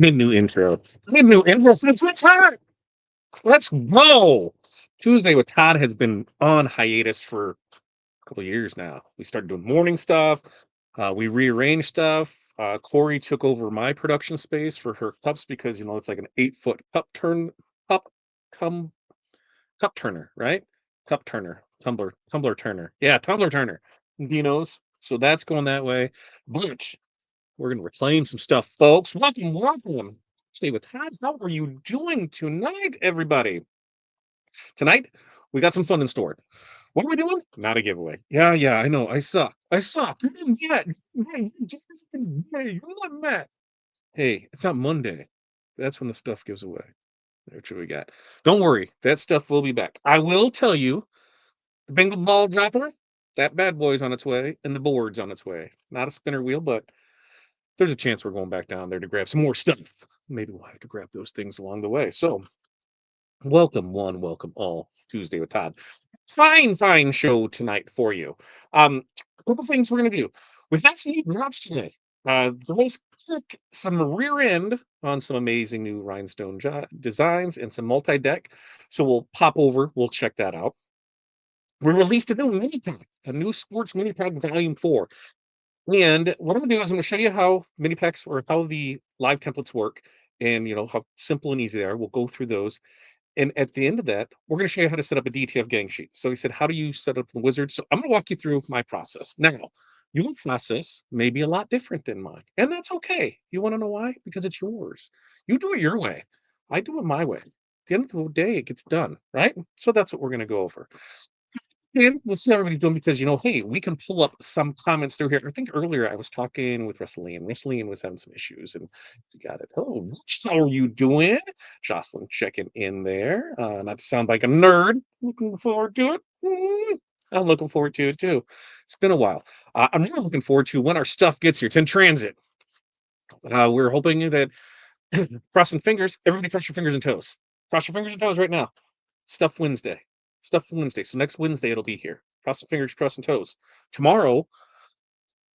Need a new intro. Need a new intro. Let's start. Let's go. Tuesday with Todd has been on hiatus for a couple of years now. We started doing morning stuff. We rearranged stuff. Corey took over my production space for her cups because it's like an 8-foot cup cum cup turner, right? Cup turner, tumbler turner. Yeah, tumbler turner. Dinos. So that's going that way. But we're going to reclaim some stuff, folks. Welcome. Stay with Todd. How are you doing tonight, everybody? Tonight, we got some fun in store. What are we doing? Not a giveaway. Yeah, I know. I suck. You're not Matt. You're not Matt. Hey, it's not Monday. That's when the stuff gives away. That's what we got. Don't worry. That stuff will be back. I will tell you, the bingo ball dropper, that bad boy's on its way, and the board's on its way. Not a spinner wheel, but there's a chance we're going back down there to grab some more stuff. Maybe we'll have to grab those things along the way. So, welcome all. Tuesday with Todd. Fine show tonight for you. A couple things we're gonna do. We've got some new drops today. Let's click some rear end on some amazing new rhinestone designs and some MultiDec. So we'll pop over. We'll check that out. We released a new mini pack, a new sports mini pack volume 4. And what I'm gonna do is I'm gonna show you how mini packs or how the live templates work and how simple and easy they are. We'll go through those. And at the end of that, we're going to show you how to set up a DTF gang sheet. So he said, how do you set up the wizard? So I'm going to walk you through my process. Now, your process may be a lot different than mine. And that's okay. You want to know why? Because it's yours. You do it your way. I do it my way. At the end of the day, it gets done, right? So that's what we're going to go over. And we'll see how everybody's doing because, hey, we can pull up some comments through here. I think earlier I was talking with Wrestling. Wrestling was having some issues and he got it. Oh, Rich, how are you doing? Jocelyn checking in there. Not to sound like a nerd. Looking forward to it. I'm looking forward to it too. It's been a while. I'm really looking forward to when our stuff gets here. It's in transit. We're hoping that crossing fingers, everybody cross your fingers and toes. Cross your fingers and toes right now. Stuff Wednesday. So next Wednesday it'll be here. Crossing fingers, crossing toes. Tomorrow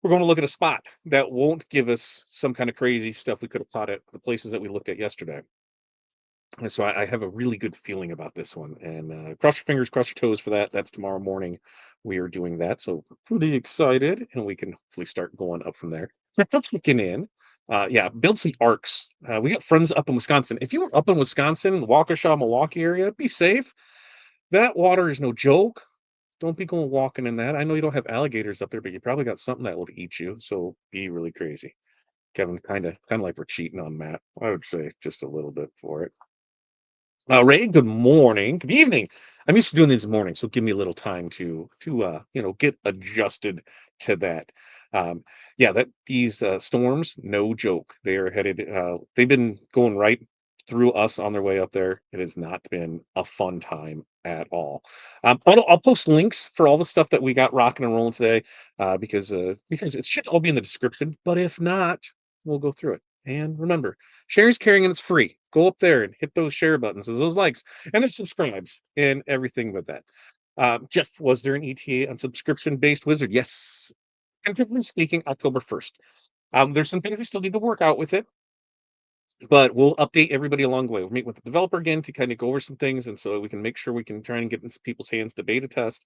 we're going to look at a spot that won't give us some kind of crazy stuff we could have caught at the places that we looked at yesterday. And so I have a really good feeling about this one. And cross your fingers, cross your toes for that. That's tomorrow morning. We are doing that. So pretty excited. And we can hopefully start going up from there. So kicking in. Build some arcs. We got friends up in Wisconsin. If you were up in Wisconsin, Waukesha, Milwaukee area, be safe. That water is no joke. Don't be going walking in that. I know you don't have alligators up there, but you probably got something that will eat you. So be really crazy. Kevin, kind of like we're cheating on Matt. I would say just a little bit for it. Ray, good morning. Good evening. I'm used to doing these in the morning, so give me a little time to get adjusted to that. That these storms, no joke. They are headed. They've been going right through us on their way up there. It has not been a fun time at all. I'll post links for all the stuff that we got rocking and rolling today, because it should all be in the description. But if not, we'll go through it. And remember, shares caring and it's free. Go up there and hit those share buttons, those likes, and the subscribes and everything with that. Jeff, was there an ETA on subscription-based wizard? Yes. Tentatively speaking, October 1st. There's some things we still need to work out with it, but we'll update everybody along the way. We'll meet with the developer again to kind of go over some things, and so we can make sure we can try and get into people's hands to beta test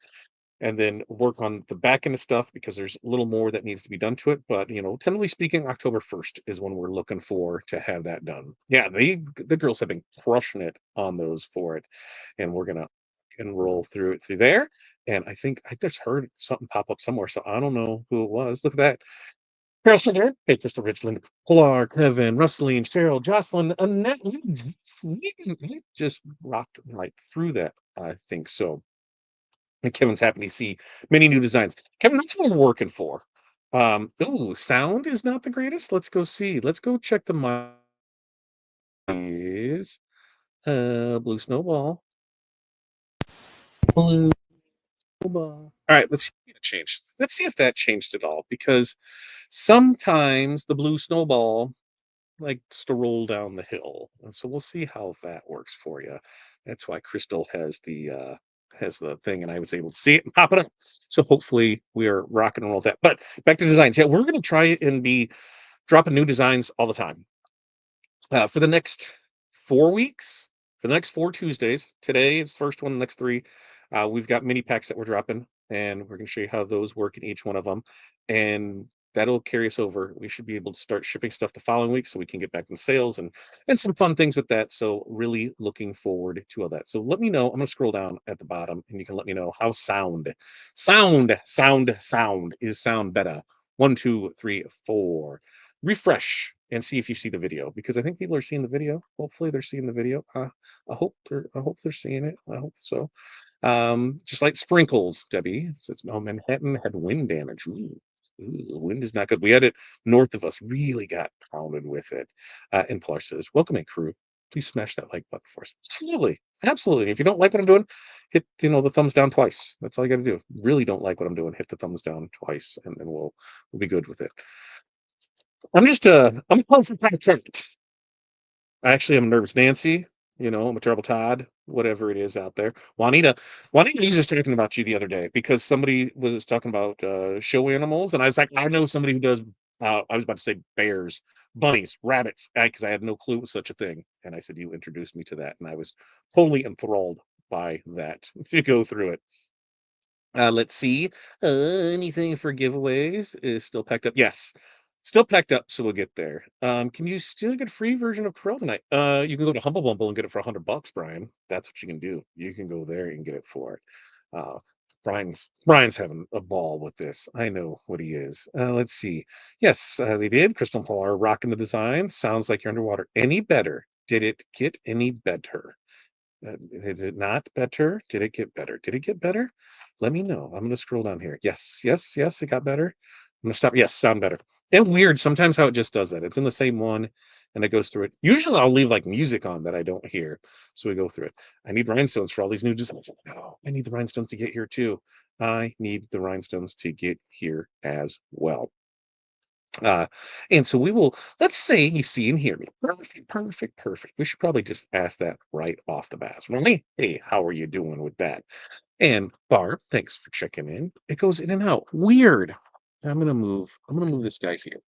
and then work on the back end of stuff because there's a little more that needs to be done to it. But tentatively speaking, October 1st is when we're looking for to have that done. Yeah, the girls have been crushing it on those for it, and we're gonna enroll through there. And I think I just heard something pop up somewhere, so I don't know who it was. Look at that. Crystal there. Hey, Crystal, Richland, Pilar, Kevin, Russeline, Cheryl, Jocelyn, Annette. We just rocked right through that, I think so. And Kevin's happy to see many new designs. Kevin, that's what we're working for. Sound is not the greatest. Let's go see. Let's go check the mics. Blue snowball. Blue snowball. All right, let's see if it changed. Let's see if that changed at all, because sometimes the blue snowball likes to roll down the hill. And so we'll see how that works for you. That's why Crystal has the thing, and I was able to see it and pop it up. So hopefully we are rocking and roll with that. But back to designs. Yeah, we're going to try and be dropping new designs all the time. For the next 4 weeks, for the next 4 Tuesdays, today is the first one, the next 3, we've got mini packs that we're dropping, and we're gonna show you how those work in each one of them, and that'll carry us over. We should be able to start shipping stuff the following week so we can get back in sales and some fun things with that, so really looking forward to all that. So let me know, I'm gonna scroll down at the bottom, and you can let me know how sound is sound better. 1, 2, 3, 4. Refresh and see if you see the video, because I think people are seeing the video. Hopefully they're seeing the video. I hope they're seeing it. I hope so. Just like sprinkles, Debbie says, oh, Manhattan had wind damage. Ooh, wind is not good. We had it north of us, really got pounded with it. And Pilar says, welcome in, crew. Please smash that like button for us. Absolutely. Absolutely. If you don't like what I'm doing, hit the thumbs down twice. That's all you got to do. Really don't like what I'm doing, hit the thumbs down twice, and then we'll be good with it. I'm calling for content. Actually, I'm nervous Nancy, I'm a terrible Todd, whatever it is out there. Juanita was just talking about you the other day because somebody was talking about show animals, and I was like, I know somebody who does. I was about to say bears, bunnies, rabbits, because I had no clue it was such a thing. And I said, you introduced me to that, and I was totally enthralled by that to go through it. Let's see. Anything for giveaways is still packed up. Yes, still packed up, so we'll get there. Can you still get a free version of Corel tonight? You can go to Humble Bumble and get it for $100, Brian. That's what you can do. You can go there and get it for it. Uh, Brian's having a ball with this. I know what he is. Let's see. Yes, they did. Crystal and Paul are rocking the design. Sounds like you're underwater. Any better? Did it get any better? Is it not better? Did it get better? Did it get better? Let me know. I'm gonna scroll down here. Yes, yes, yes, it got better. I'm gonna stop. Yes, sound better. And weird sometimes how it just does that. It's in the same one and it goes through it. Usually I'll leave like music on that I don't hear. So we go through it. I need rhinestones for all these new designs. No, I need the rhinestones to get here too. I need the rhinestones to get here as well. Uh, and so let's say you see and hear me. Perfect, perfect, perfect. We should probably just ask that right off the bat. Really? Hey, how are you doing with that? And Barb, thanks for checking in. It goes in and out. Weird. I'm gonna move this guy here.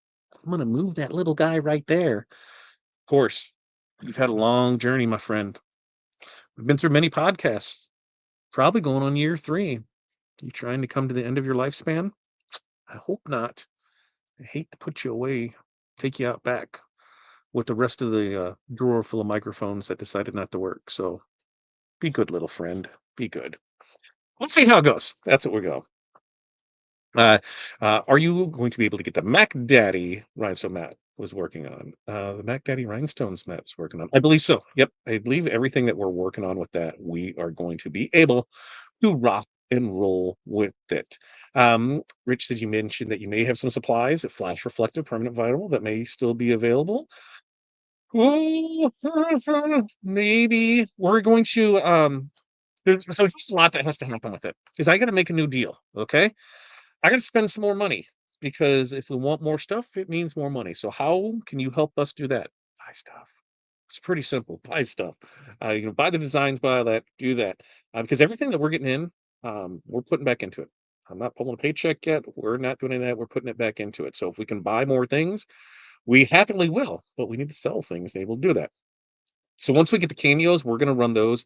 I'm gonna move that little guy right there. Of course, you've had a long journey, my friend. We've been through many podcasts, probably going on year 3. You trying to come to the end of your lifespan? I hope not. I hate to put you away, take you out back with the rest of the drawer full of microphones that decided not to work. So be good, little friend. Be good. Let's see how it goes. That's what we go. Are you going to be able to get the Mac Daddy rhinestone Matt was working on? The Mac Daddy rhinestones Matt's working on. I believe so. Yep. I believe everything that we're working on with that, we are going to be able to rock and roll with it. Rich, did you mention that you may have some supplies, a flash reflective permanent vinyl that may still be available? Ooh, maybe we're going to so here's a lot that has to happen with it because I got to make a new deal. Okay, I got to spend some more money because if we want more stuff, it means more money. So how can you help us do that? Buy stuff. It's pretty simple. Buy stuff. Buy the designs, buy that, do that. Because everything that we're getting in, we're putting back into it. I'm not pulling a paycheck yet. We're not doing any of that. We're putting it back into it. So if we can buy more things, we happily will, but we need to sell things to be able to do that. So once we get the cameos, we're gonna run those.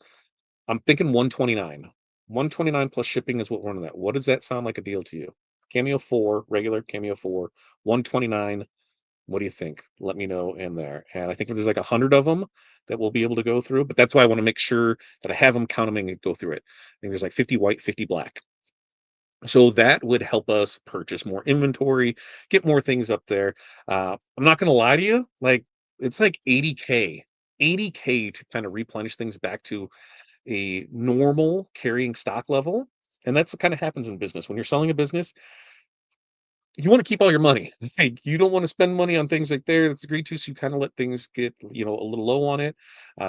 I'm thinking 129. 129 plus shipping is what we're running that. What does that sound like a deal to you? Cameo 4, regular Cameo 4, 129. What do you think? Let me know in there. And I think there's like 100 of them that we'll be able to go through, but that's why I want to make sure that I have them, count them, and go through it. I think there's like 50 white, 50 black. So that would help us purchase more inventory, get more things up there. I'm not going to lie to you, like it's like 80K, 80K to kind of replenish things back to a normal carrying stock level. And that's what kind of happens in business. When you're selling a business, you want to keep all your money. Like, you don't want to spend money on things like there that's agreed to. So you kind of let things get, a little low on it.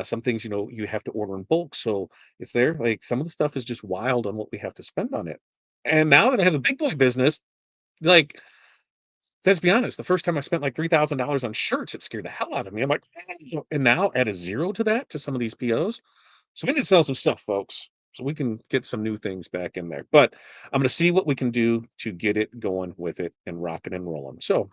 Some things, you have to order in bulk. So it's there. Like some of the stuff is just wild on what we have to spend on it. And now that I have a big boy business, like, let's be honest, the first time I spent like $3,000 on shirts, it scared the hell out of me. I'm like, and now add a zero to that to some of these POs. So we need to sell some stuff, folks, so we can get some new things back in there. But I'm going to see what we can do to get it going with it and rocking and rolling. So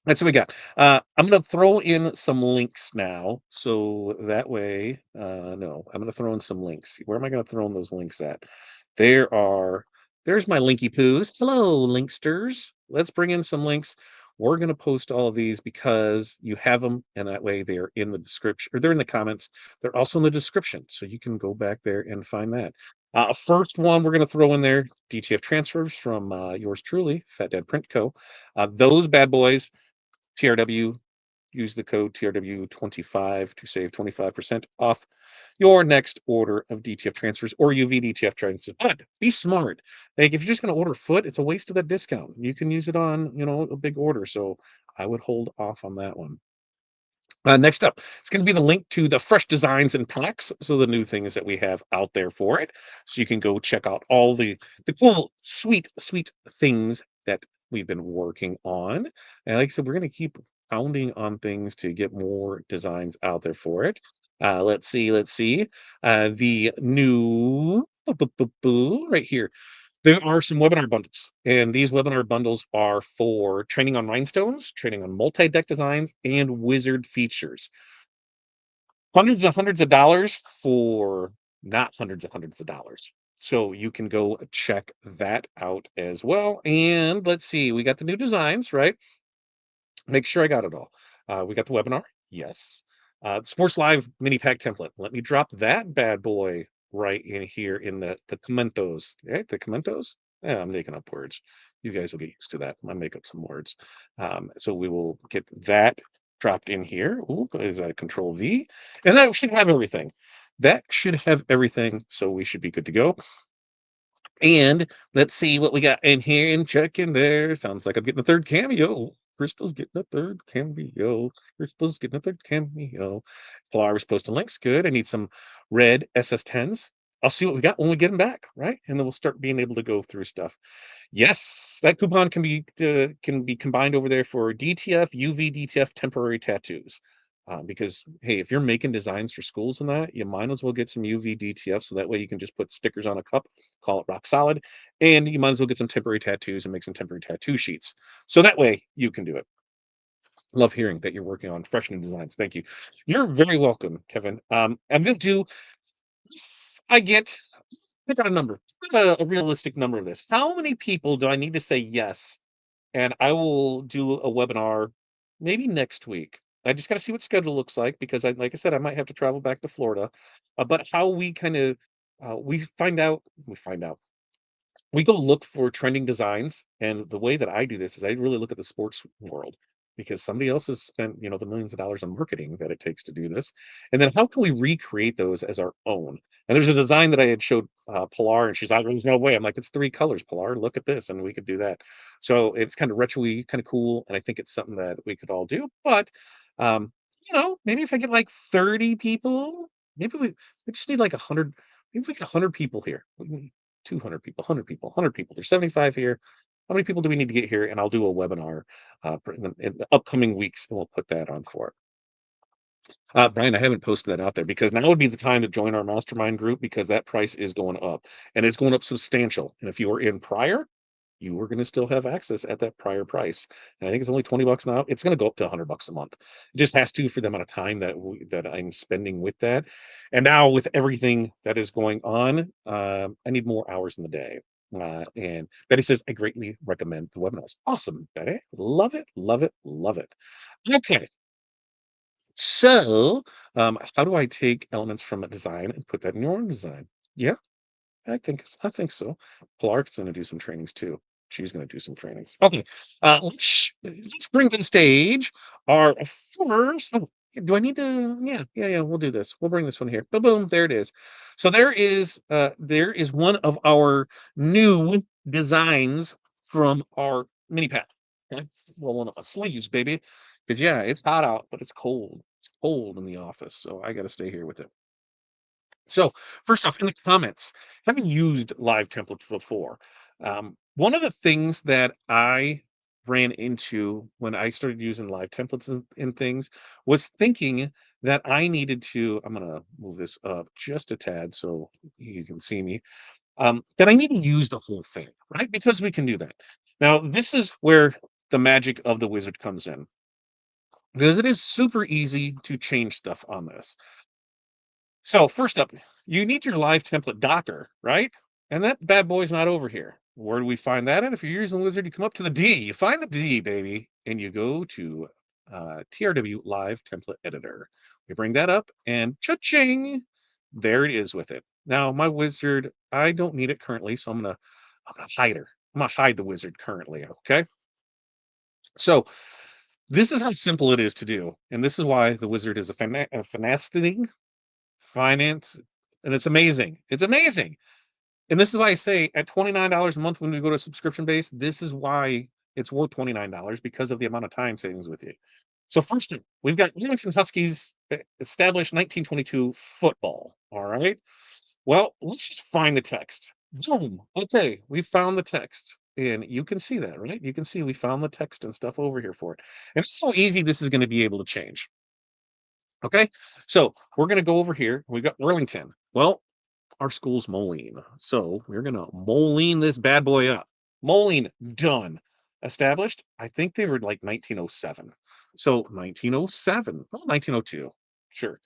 That's what we got. I'm gonna throw in some links now, so that way, no, I'm gonna throw in some links. Where am I gonna throw in those links at? There are there's my linky poos. Hello, linksters. Let's bring in some links. We're gonna post all of these because you have them, and that way they are in the description or they're in the comments. They're also in the description, so you can go back there and find that. First one we're gonna throw in there, DTF transfers from yours truly, Fat Dad Print Co. Those bad boys TRW, use the code TRW25 to save 25% off your next order of DTF transfers or UV DTF transfers. But be smart. Like if you're just going to order foot, it's a waste of that discount. You can use it on, a big order. So I would hold off on that one. Next up, it's going to be the link to the fresh designs and packs. So the new things that we have out there for it. So you can go check out all the cool, sweet things that we've been working on. And like I said, we're going to keep pounding on things to get more designs out there for it. Let's see. The new right here. There are some webinar bundles, and these webinar bundles are for training on rhinestones, training on multi-deck designs, and wizard features. Hundreds of dollars for not hundreds of dollars. So you can go check that out as well. And let's see, we got the new designs, right? Make sure I got it all. We got the webinar. Yes. Sports Live mini pack template. Let me drop that bad boy right in here in the commentos. Right? The commentos? Yeah, I'm making up words. You guys will get used to that. I make up some words. So we will get that dropped in here. Ooh, is that a control V? And that should have everything. That should have everything. So we should be good to go. And let's see what we got in here and check in there. Sounds like I'm getting a third cameo. Crystal's getting a third cameo. Crystal's getting a third cameo. Pilar was posting links. Good. I need some red SS10s. I'll see what we got when we get them back, right? And then we'll start being able to go through stuff. Yes, that coupon can be combined over there for DTF, UV DTF temporary tattoos. Because hey, if you're making designs for schools and that, you might as well get some UV DTF so that way you can just put stickers on a cup, call it rock solid, and you might as well get some temporary tattoos and make some temporary tattoo sheets. So that way you can do it. Love hearing that you're working on fresh new designs. Thank you. You're very welcome, Kevin. I'm gonna do I get pick out a number, pick a realistic number of this. How many people do I need to say yes? And I will do a webinar maybe next week. I just got to see what schedule looks like because like I said, I might have to travel back to Florida. But how we kind of we find out we go look for trending designs, and the way that I do this is I really look at the sports world because somebody else has spent, the millions of dollars on marketing that it takes to do this. And then how can we recreate those as our own? And there's a design that I had showed Pilar, and she's like, "There's no way." I'm like, "It's three colors, Pilar. Look at this," and we could do that. So it's kind of retro-y, kind of cool, and I think it's something that we could all do. But maybe if I get like 30 people, maybe we just need like 100. Maybe if we get 100 people here. 200 people, 100 people, 100 people. There's 75 here. How many people do we need to get here? And I'll do a webinar in the upcoming weeks, and we'll put that on for it. Brian, I haven't posted that out there because now would be the time to join our mastermind group because that price is going up and it's going up substantial. And if you were in prior, you were going to still have access at that prior price. And I think it's only $20 now. It's going to go up to $100 a month. It just has to for the amount of time that I'm spending with that. And now with everything that is going on, I need more hours in the day. And Betty says, I greatly recommend the webinars. Awesome, Betty. Love it, love it, love it. Okay. So, how do I take elements from a design and put that in your own design? Yeah, I think so. Pilar's gonna do some trainings too. She's gonna do some trainings. Okay, let's bring to the stage our first. Oh, do I need to? Yeah. We'll do this. We'll bring this one here. Boom, boom. There it is. So there is one of our new designs from our mini pack. Okay, well, one of our sleeves, baby. Because yeah, it's hot out, but it's cold. It's cold in the office, so I got to stay here with it. So, first off, in the comments, having used live templates before, one of the things that I ran into when I started using live templates and things was thinking that I needed to. I'm going to move this up just a tad so you can see me. That I need to use the whole thing, right? Because we can do that. Now, this is where the magic of the wizard comes in. Because it is super easy to change stuff on this. So first up, you need your live template Docker, right? And that bad boy's not over here. Where do we find that at? If you're using Wizard, you come up to the D. You find the D, baby, and you go to TRW Live Template Editor. We bring that up, and cha-ching, there it is with it. Now, my Wizard, I don't need it currently, so I'm gonna hide her. I'm gonna hide the Wizard currently. Okay. So this is how simple it is to do, and this is why the Wizard is a fascinating finance, and it's amazing. It's amazing. And this is why I say at $29 a month when we go to subscription base, this is why it's worth $29 because of the amount of time savings with you. So first up, we've got Arlington Huskies established 1922 football. All right. Well, let's just find the text. Boom. Okay, we found the text. And you can see that, right? You can see we found the text and stuff over here for it. And it's so easy this is going to be able to change. Okay. So we're going to go over here. We've got Arlington. Well, our school's Moline. So we're gonna Moline this bad boy up. Moline done. Established. I think they were like 1907. So 1907. Well, 1902. Sure.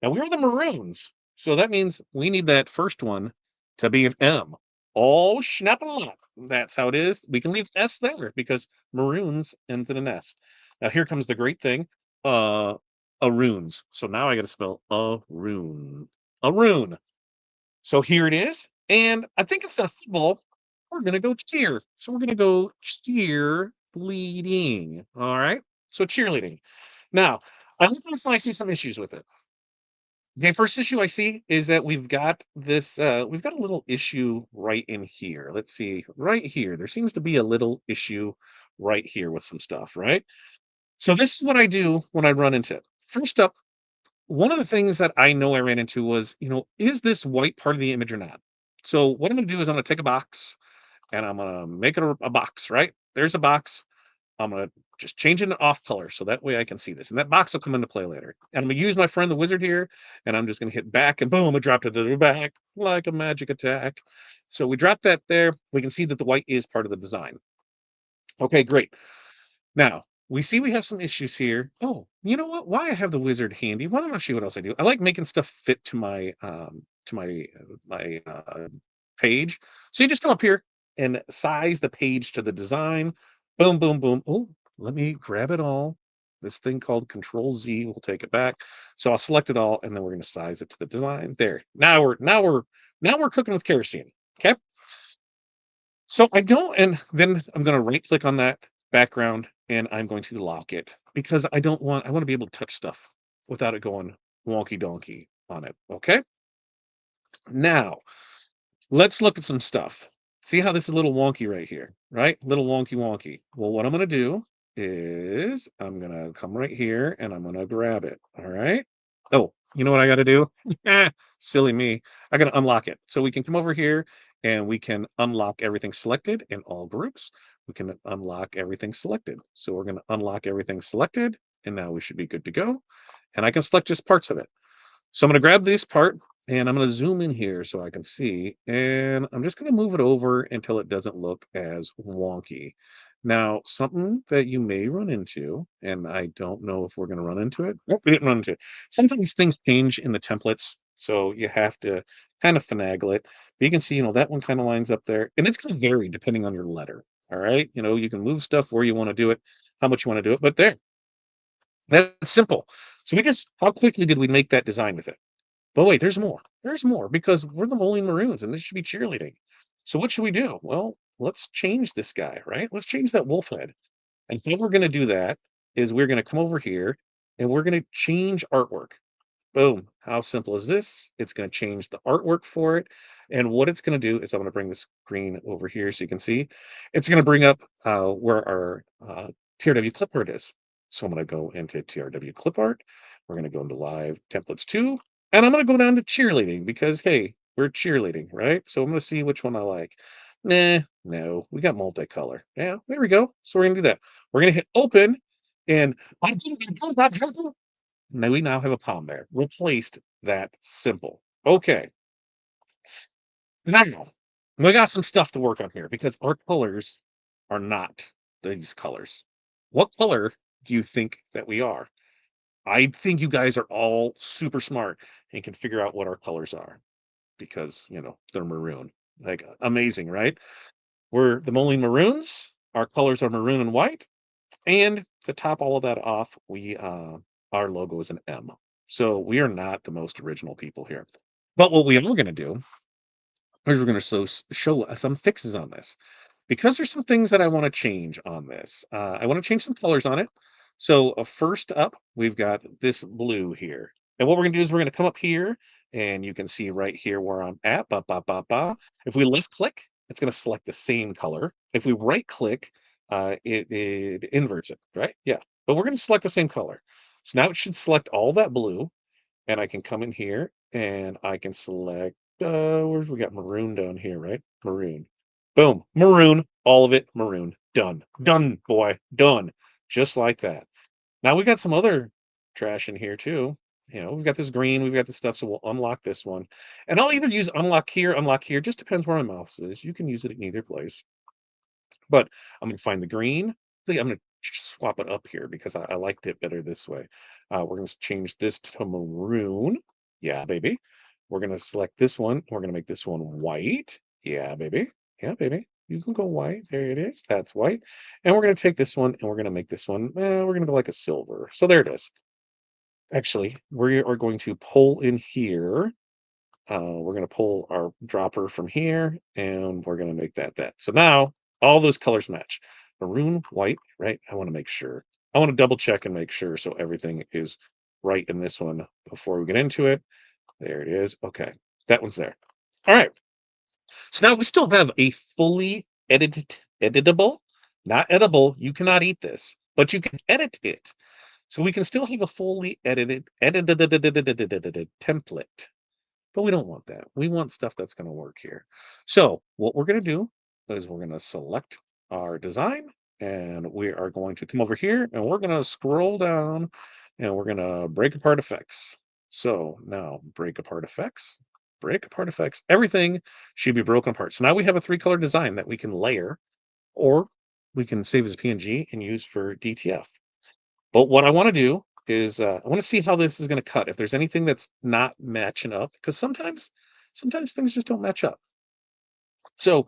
Now we are the Maroons. So that means we need that first one to be an M. Oh, snap up. That's how it is. We can leave S there because Maroons ends in an S. Now here comes the great thing. Uh Aroons. So now I gotta spell a rune. A rune. So here it is. And I think instead of football, we're going to go cheer. So we're going to go cheerleading. All right. So cheerleading. Now, I look at this and I see some issues with it. Okay. First issue I see is that we've got this, we've got a little issue right in here. Let's see. Right here. There seems to be a little issue right here with some stuff. Right. So this is what I do when I run into it. First up, one of the things that I know I ran into was, is this white part of the image or not? So what I'm going to do is I'm going to take a box and I'm going to make it a box, right? There's a box. I'm going to just change it in off color so that way I can see this. And that box will come into play later. And I'm going to use my friend the wizard here. And I'm just going to hit back and boom, it dropped it to the back like a magic attack. So we drop that there. We can see that the white is part of the design. Okay, great. Now, we see we have some issues here. Oh, you know what? Why I have the wizard handy? Why don't I show you what else I do? I like making stuff fit to my page. So you just come up here and size the page to the design. Boom, boom, boom. Oh, let me grab it all. This thing called Control Z will take it back. So I'll select it all, and then we're going to size it to the design. There. Now we're cooking with kerosene. Okay. So I don't, and then I'm going to right click on that background and I'm going to lock it because I want to be able to touch stuff without it going wonky donkey on it. Okay. Now let's look at some stuff. See how this is a little wonky right here, right? Little wonky wonky. Well, what I'm going to do is I'm going to come right here and I'm going to grab it. All right. Oh, you know what I got to do? Silly me. I got to unlock it. So we can come over here and we can unlock everything selected in all groups. We can unlock everything selected. So we're going to unlock everything selected and now we should be good to go. And I can select just parts of it. So I'm going to grab this part and I'm going to zoom in here so I can see. And I'm just going to move it over until it doesn't look as wonky. Now, something that you may run into, and I don't know if we're going to run into it. Nope, we didn't run into it. Sometimes things change in the templates. So you have to kind of finagle it. But you can see, that one kind of lines up there. And it's going to vary depending on your letter. All right. You can move stuff where you want to do it, how much you want to do it. But there, that's simple. So how quickly did we make that design with it? But wait, there's more. There's more because we're the Moline Maroons and this should be cheerleading. So what should we do? Well, let's change this guy, right? Let's change that wolf head. And how we're going to do that is we're going to come over here and we're going to change artwork. Boom. How simple is this? It's going to change the artwork for it. And what it's going to do is I'm going to bring the screen over here so you can see. It's going to bring up where our TRW clip art is. So I'm going to go into TRW clip art. We're going to go into live templates 2. And I'm going to go down to cheerleading because, hey, we're cheerleading, right? So I'm going to see which one I like. Nah, no, we got multicolor. Yeah, there we go. So we're going to do that. We're going to hit open. And now we now have a palm there. Replaced that simple. Okay. Now we got some stuff to work on here because our colors are not these colors. What color do you think that we are? I think you guys are all super smart and can figure out what our colors are because, they're maroon. Like, amazing, right? We're the Moline Maroons. Our colors are maroon and white. And to top all of that off, our logo is an M. So we are not the most original people here. But what we are going to do is we're going to show some fixes on this because there's some things that I want to change on this. I want to change some colors on it. So first up, we've got this blue here. And what we're going to do is we're going to come up here and you can see right here where I'm at. Ba, ba, ba, ba. If we left click, it's going to select the same color. If we right click, it inverts it, right? Yeah. But we're going to select the same color. So now it should select all that blue. And I can come in here and I can select, where's we got maroon down here, right? Maroon. Boom. Maroon. All of it maroon. Done. Done, boy. Done. Just like that. Now we got some other trash in here too. We've got this green, we've got this stuff, so we'll unlock this one. And I'll either use unlock here, just depends where my mouse is. You can use it in either place. But I'm going to find the green. I'm going to swap it up here because I liked it better this way. We're going to change this to maroon. Yeah, baby. We're going to select this one. We're going to make this one white. Yeah, baby. Yeah, baby. You can go white. There it is. That's white. And we're going to take this one and we're going to make this one, we're going to go like a silver. So there it is. Actually, we are going to pull in here. We're going to pull our dropper from here and we're going to make that. So now all those colors match. Maroon, white, right? I want to make sure. I want to double check and make sure so everything is right in this one before we get into it. There it is. Okay, that one's there. All right. So now we still have a fully editable, not edible. You cannot eat this, but you can edit it. So we can still have a fully edited template. But we don't want that. We want stuff that's going to work here. So what we're going to do is we're going to select our design and we are going to come over here and we're going to scroll down and we're going to break apart effects. So now break apart effects, everything should be broken apart. So now we have a 3-color design that we can layer or we can save as PNG and use for DTF. But what I want to do is I want to see how this is going to cut. If there's anything that's not matching up, because sometimes things just don't match up. So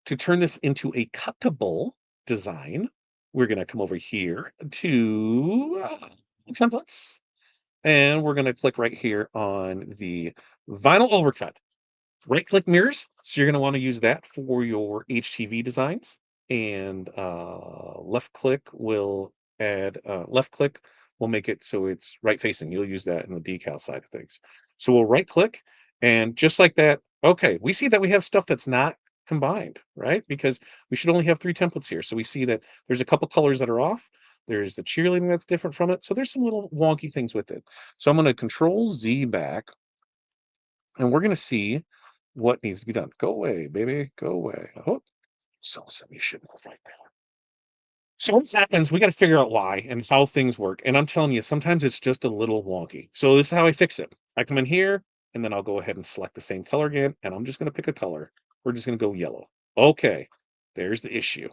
to turn this into a cuttable design, we're going to come over here to templates, and we're going to click right here on the vinyl overcut. Right click mirrors. So you're going to want to use that for your HTV designs. And left click will make it so it's right facing. You'll use that in the decal side of things. So we'll right click and just like that. Okay, we see that we have stuff that's not combined, right? Because we should only have 3 templates here. So we see that there's a couple colors that are off. There's the cheerleading that's different from it. So there's some little wonky things with it. So I'm going to Control Z back and we're going to see what needs to be done. Go away, baby. Go away. Oh, so you should move right now. So what happens, we got to figure out why and how things work. And I'm telling you, sometimes it's just a little wonky. So this is how I fix it. I come in here and then I'll go ahead and select the same color again. And I'm just going to pick a color. We're just going to go yellow. Okay, there's the issue.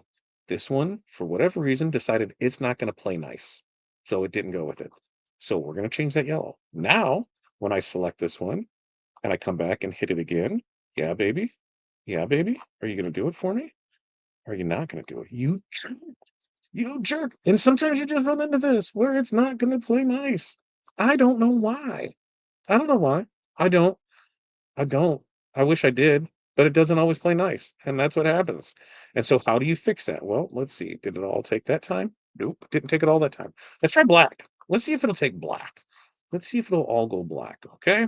This one, for whatever reason, decided it's not going to play nice. So it didn't go with it. So we're going to change that yellow. Now, when I select this one and I come back and hit it again, yeah, baby. Yeah, baby. Are you going to do it for me? Or are you not going to do it? You jerk. You jerk. And sometimes you just run into this where it's not going to play nice. I don't know why. I don't know why. I don't. I don't. I wish I did, but it doesn't always play nice. And that's what happens. And so how do you fix that? Well, let's see. Did it all take that time? Nope. Didn't take it all that time. Let's try black. Let's see if it'll take black. Let's see if it'll all go black. Okay.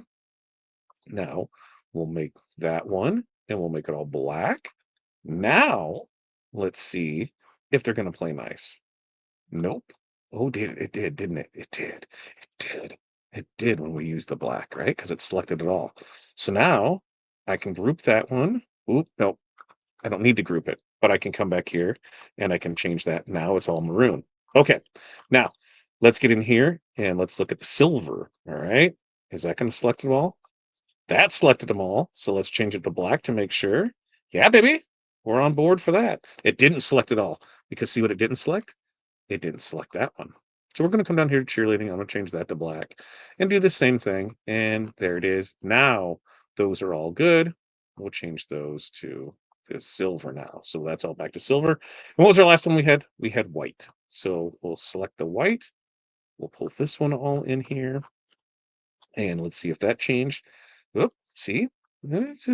Now we'll make that one and we'll make it all black. Now let's see if they're going to play nice. Nope. Oh, it did, didn't it? It did. It did. It did when we used the black, right? Because it selected it all. So now I can group that one. Oop, nope. I don't need to group it, but I can come back here and I can change that. Now it's all maroon. Okay. Now let's get in here and let's look at the silver. All right. Is that going to select it all? That selected them all. So let's change it to black to make sure. Yeah, baby. We're on board for that. It didn't select it all because see what it didn't select? it didn't select that one. So we're going to come down here to cheerleading. I'm going to change that to black and do the same thing. And there it is. Now those are all good. We'll change those to the silver now. So that's all back to silver. And what was our last one we had? We had white. So we'll select the white. We'll pull this one all in here. And let's see if that changed. Oop, see? It's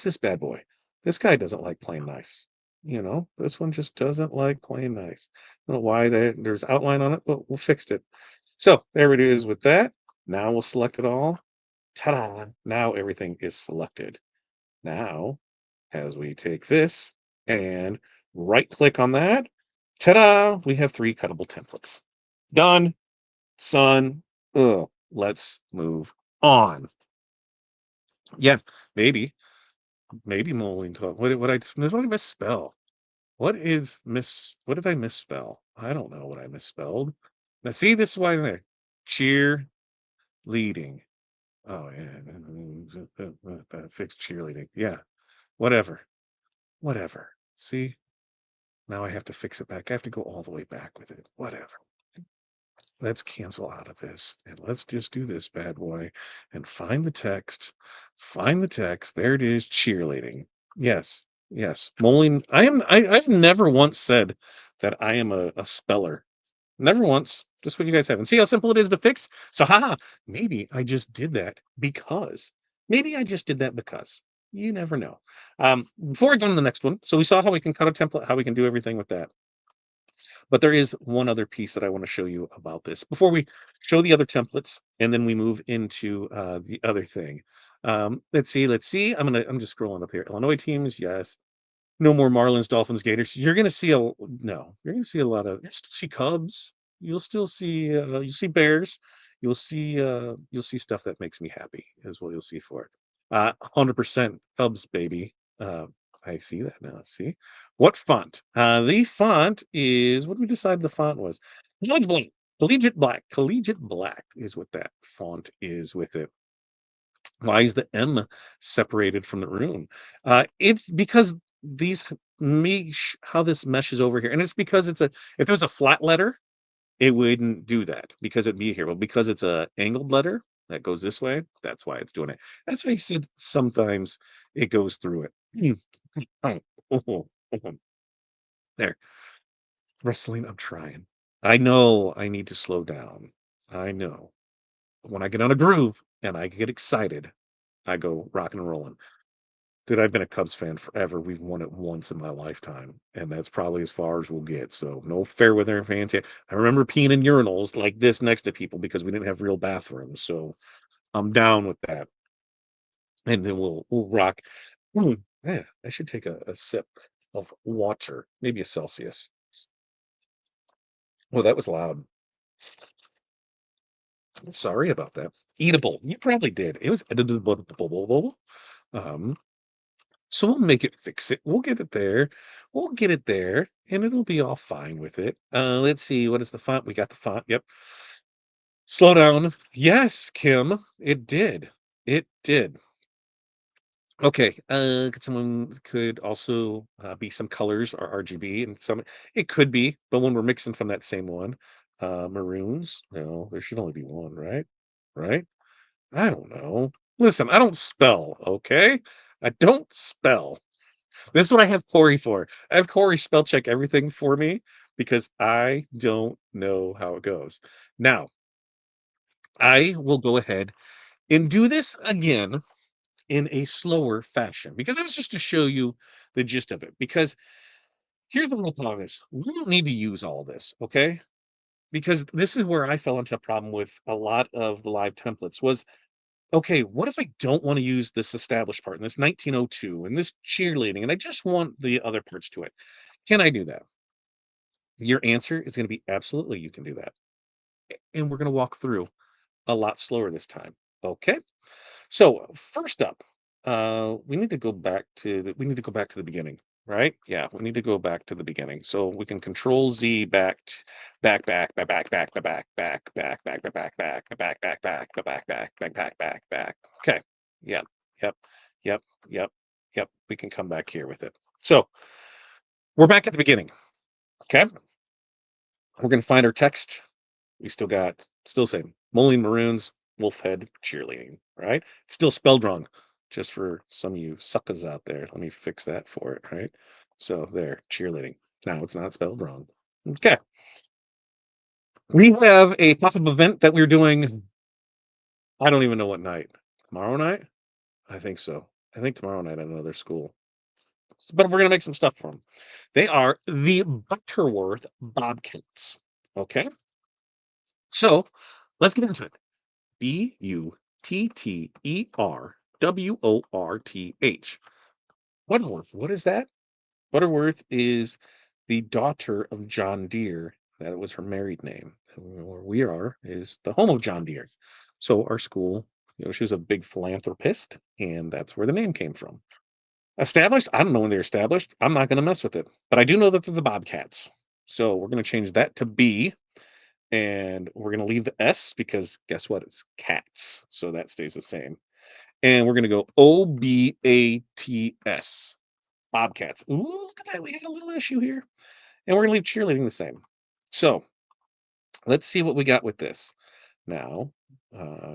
this bad boy. This guy doesn't like playing nice. This one just doesn't like playing nice. I don't know why there's outline on it, but we'll fix it. So there it is with that. Now we'll select it all. Ta-da! Now everything is selected. Now, as we take this and right click on that, ta-da! We have 3 cuttable templates. Done. Son. Ugh. Let's move on. Yeah, maybe molding talk. What did I misspell? What did I misspell? I don't know what I misspelled. Now see, this is why I'm there. Cheer leading. Oh yeah. Fix cheerleading. Yeah. Whatever. Whatever. See? Now I have to fix it back. I have to go all the way back with it. Whatever. Let's cancel out of this and let's just do this bad boy and find the text. Find the text. There it is. Cheerleading. Yes. Yes. Moline. I've never once said that I am a speller. Never once. Just what you guys have. And see how simple it is to fix? So haha, maybe I just did that because. Maybe I just did that because. You never know. Before I go to the next one, so we saw how we can cut a template, how we can do everything with that. But there is one other piece that I want to show you about this before we show the other templates, and then we move into the other thing. Let's see. Let's see. I'm just scrolling up here. Illinois teams, yes. No more Marlins, Dolphins, Gators. You're going to see no. You're going to see a lot of. You'll still see Cubs. You'll still see. You'll see Bears. You'll see. You'll see stuff that makes me happy. Is what you'll see for it. 100% Cubs, baby. I see that now. See what font? The font is what did we decide the font was. Collegiate black. Collegiate black. Collegiate black is what that font is with it. Why is the M separated from the rune? It's because these mesh how this meshes over here, and it's because it's a if there's a flat letter, it wouldn't do that because it'd be here. Well, because it's a angled letter that goes this way, that's why it's doing it. That's why he said sometimes it goes through it. Oh, oh, oh. There. Wrestling, I'm trying. I know I need to slow down. I know. When I get on a groove and I get excited, I go rocking and rolling. Dude, I've been a Cubs fan forever. We've won it once in my lifetime, and that's probably as far as we'll get. So no fair weather fans here. I remember peeing in urinals like this next to people because we didn't have real bathrooms. So I'm down with that. And then we'll rock. Yeah, I should take a sip of water, maybe a Celsius. Oh, that was loud. Sorry about that. Eatable. You probably did. It was editable. Um, So we'll make it fix it. We'll get it there. We'll get it there, and it'll be all fine with it. Let's see. What is the font? We got the font. Yep. Slow down. Yes, Kim. It did. It did. Okay. Could also be some colors or RGB and some. It could be, but when we're mixing from that same one, maroons. No, there should only be one, right? Right? I don't know. Listen, I don't spell. Okay, I don't spell. This is what I have Corey for. I have Corey spell check everything for me because I don't know how it goes. Now, I will go ahead and do this again in a slower fashion because that was just to show you the gist of it. Because here's the real problem is we don't need to use all this, okay? Because this is where I fell into a problem with a lot of the live templates was okay, what if I don't want to use this established part and this 1902 and this cheerleading and I just want the other parts to it? Can I do that? Your answer is going to be absolutely you can do that. And we're going to walk through a lot slower this time. Okay. So first up, we need to go back to the beginning, right? Yeah, we need to go back to the beginning. So we can control Z back back. Okay. Yep. Yep. Yep. Yep. Yep. We can come back here with it. So we're back at the beginning. Okay. We're gonna find our text. We still same Moline Maroons, Wolfhead cheerleading, right? Still spelled wrong. Just for some of you suckers out there. Let me fix that for it, right? So there, cheerleading. Now it's not spelled wrong. Okay. We have a pop-up event that we're doing. I don't even know what night. Tomorrow night? I think so. I think tomorrow night at another school. But we're gonna make some stuff for them. They are the Butterworth Bobcats. Okay. So let's get into it. Butterworth. Butterworth. What is that? Butterworth is the daughter of John Deere. That was her married name. And where we are is the home of John Deere. So our school, she was a big philanthropist, and that's where the name came from. Established? I don't know when they're established. I'm not going to mess with it, but I do know that they're the Bobcats. So we're going to change that to B, and we're going to leave the S because guess what? It's cats. So that stays the same. And we're going to go OBATS. Bobcats. Ooh, look at that. We got a little issue here. And we're going to leave cheerleading the same. So let's see what we got with this now.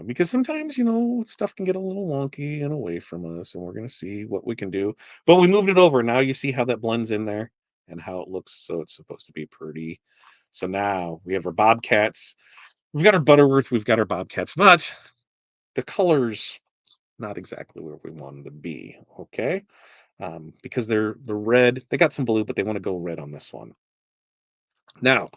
Because sometimes, stuff can get a little wonky and away from us, and we're going to see what we can do. But we moved it over. Now you see how that blends in there and how it looks. So it's supposed to be pretty. So now we have our Bobcats. We've got our Butterworth. We've got our Bobcats. But the colors, not exactly where we want them to be. Okay. Because they're red. They got some blue, but they want to go red on this one. Now,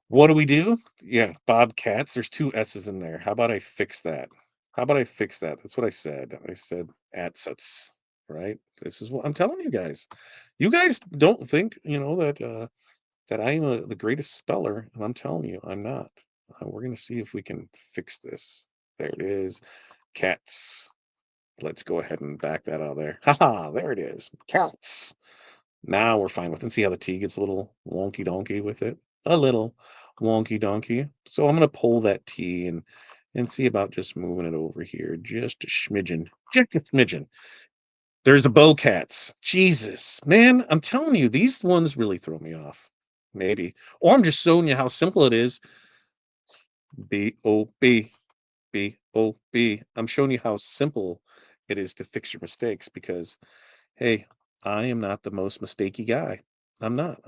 what do we do? Yeah, Bobcats. There's two S's in there. How about I fix that? How about I fix that? That's what I said. I said adsets, right? This is what I'm telling you guys. You guys don't think, that I am the greatest speller, and I'm telling you, I'm not. We're gonna see if we can fix this. There it is. Cats. Let's go ahead and back that out of there. Haha, there it is. Cats. Now we're fine with it. See how the T gets a little wonky donkey with it? A little wonky donkey. So I'm gonna pull that T and see about just moving it over here. Just a smidgen. Just a smidgen. There's the bowcats. Jesus. Man, I'm telling you, these ones really throw me off. Maybe. Or I'm just showing you how simple it is. B-O-B. B-O-B. I'm showing you how simple it is to fix your mistakes because hey, I am not the most mistakey guy. I'm not.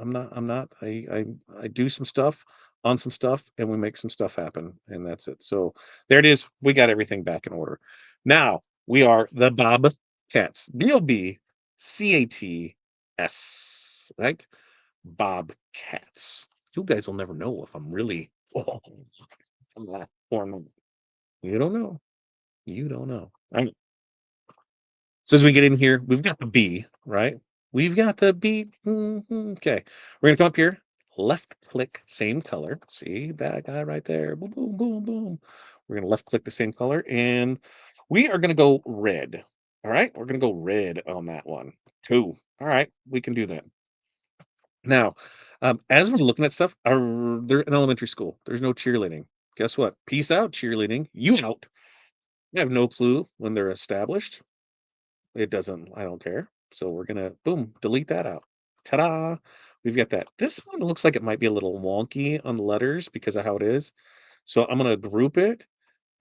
I do some stuff on some stuff and we make some stuff happen and that's it. So there it is. We got everything back in order. Now we are the Bob Cats. Bobcats, right? Bob Cats. You guys will never know if I'm really or not. You don't know. You don't know. So as we get in here, we've got the B, right? We've got the B. Okay. We're going to come up here, left click, same color. See that guy right there? Boom, boom, boom, boom. We're going to left click the same color and we are going to go red. All right. We're going to go red on that one. Cool. All right. We can do that. Now, as we're looking at stuff, they're in elementary school. There's no cheerleading. Guess what? Peace out, cheerleading. You out. I have no clue when they're established. It doesn't, I don't care. So we're gonna boom, delete that out. Ta-da! We've got that. This one looks like it might be a little wonky on the letters because of how it is. So I'm gonna group it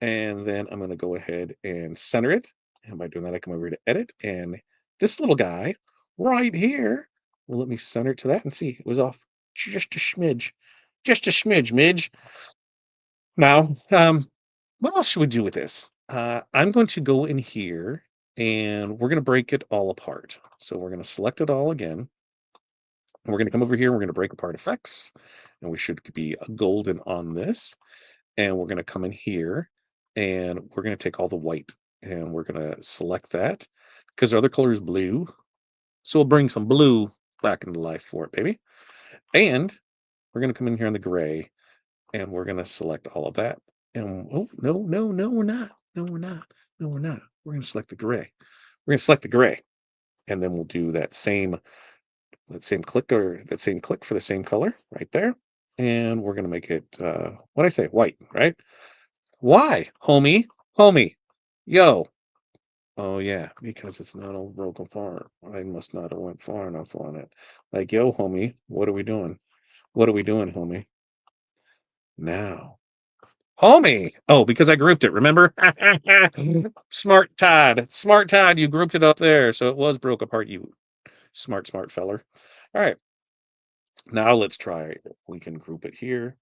and then I'm gonna go ahead and center it. And by doing that, I come over to edit and this little guy right here will let me center it to that and see it was off just a smidge. Just a smidge, midge. Now, what else should we do with this? I'm going to go in here and we're going to break it all apart. So we're going to select it all again. And we're going to come over here. And we're going to break apart effects. And we should be golden on this. And we're going to come in here and we're going to take all the white and we're going to select that because our other color is blue. So we'll bring some blue back into life for it, baby. And we're going to come in here on the gray and we're going to select all of that. And oh, no, no, no, we're not. No, we're not. No, we're not. We're going to select the gray. We're going to select the gray. And then we'll do that same click for the same color right there. And we're going to make it, what I say, white, right? Why, homie? Homie, yo. Oh, yeah, because it's not a broken farm. I must not have went far enough on it. Like, yo, homie, what are we doing? What are we doing, homie? Now, homie. Oh, because I grouped it, remember? Smart Todd. Smart Todd, you grouped it up there. So it was broke apart, you smart feller. All right. Now let's try. We can group it here.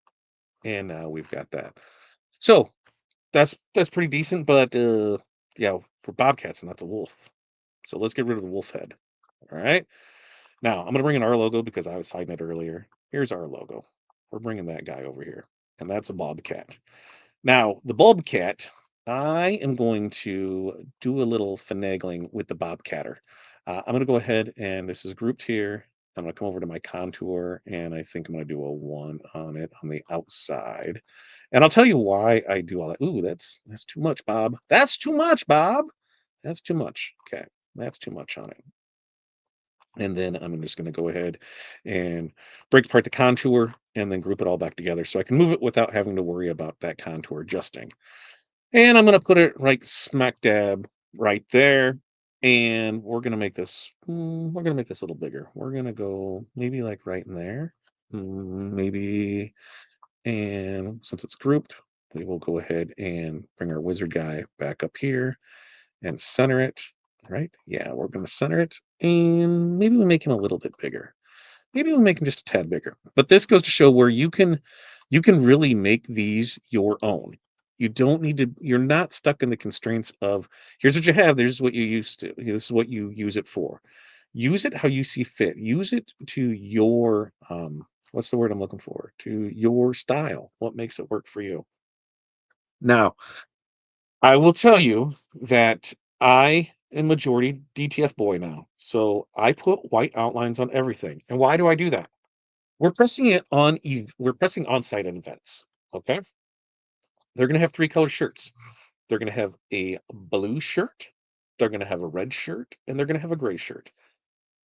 And now we've got that. So that's pretty decent, but yeah, for bobcats, not the wolf. So let's get rid of the wolf head. All right. Now I'm gonna bring in our logo because I was hiding it earlier. Here's our logo. We're bringing that guy over here, and that's a bobcat. Now the bobcat, I am going to do a little finagling with the bobcatter. I'm gonna go ahead and this is grouped here. I'm gonna come over to my contour, and I think I'm gonna do a one on it on the outside. And I'll tell you why I do all that. Ooh, that's too much, Bob. That's too much, Bob. That's too much. Okay, that's too much on it. And then I'm just going to go ahead and break apart the contour and then group it all back together so I can move it without having to worry about that contour adjusting. And I'm going to put it right smack dab right there. And we're going to make this, we're going to make this a little bigger. We're going to go maybe like right in there. Maybe, and since it's grouped, we will go ahead and bring our wizard guy back up here and center it, right? Yeah, we're going to center it, and maybe we make him a little bit bigger. Maybe we'll make him just a tad bigger. But this goes to show where you can really make these your own. You don't need to. You're not stuck in the constraints of here's what you have. There's what you used to. This is what you use it for. Use it how you see fit. Use it to your what's the word I'm looking for? To your style. What makes it work for you? Now, I will tell you that I am majority DTF boy now. So I put white outlines on everything. And why do I do that? We're pressing on-site events. Okay. They're gonna have three color shirts. They're gonna have a blue shirt, they're gonna have a red shirt, and they're gonna have a gray shirt.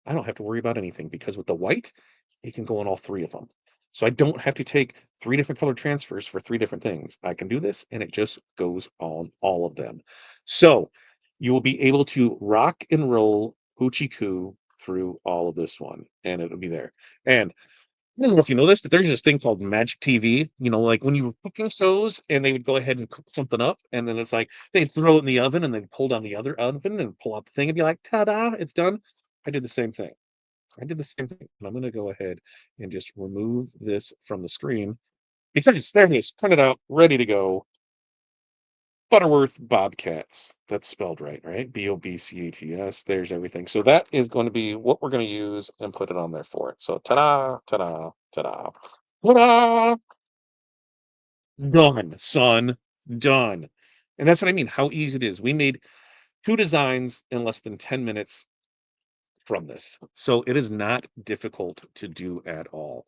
I don't have to worry about anything because with the white, it can go on all three of them. So I don't have to take three different color transfers for three different things. I can do this and it just goes on all of them. So you will be able to rock and roll hoochie coo through all of this one and it'll be there. And I don't know if you know this, but there's this thing called Magic TV. Like when you were cooking shows and they would go ahead and cook something up, and then it's like they'd throw it in the oven and then pull down the other oven and pull out the thing and be like, ta-da, it's done. I did the same thing. I did the same thing. And I'm going to go ahead and just remove this from the screen because there it is, printed out, ready to go. Butterworth Bobcats. That's spelled right, right? Bobcats. There's everything. So that is going to be what we're going to use and put it on there for it. So ta-da, ta-da, ta-da, ta-da. Done, son. Done. And that's what I mean. How easy it is. We made two designs in less than 10 minutes from this. So it is not difficult to do at all.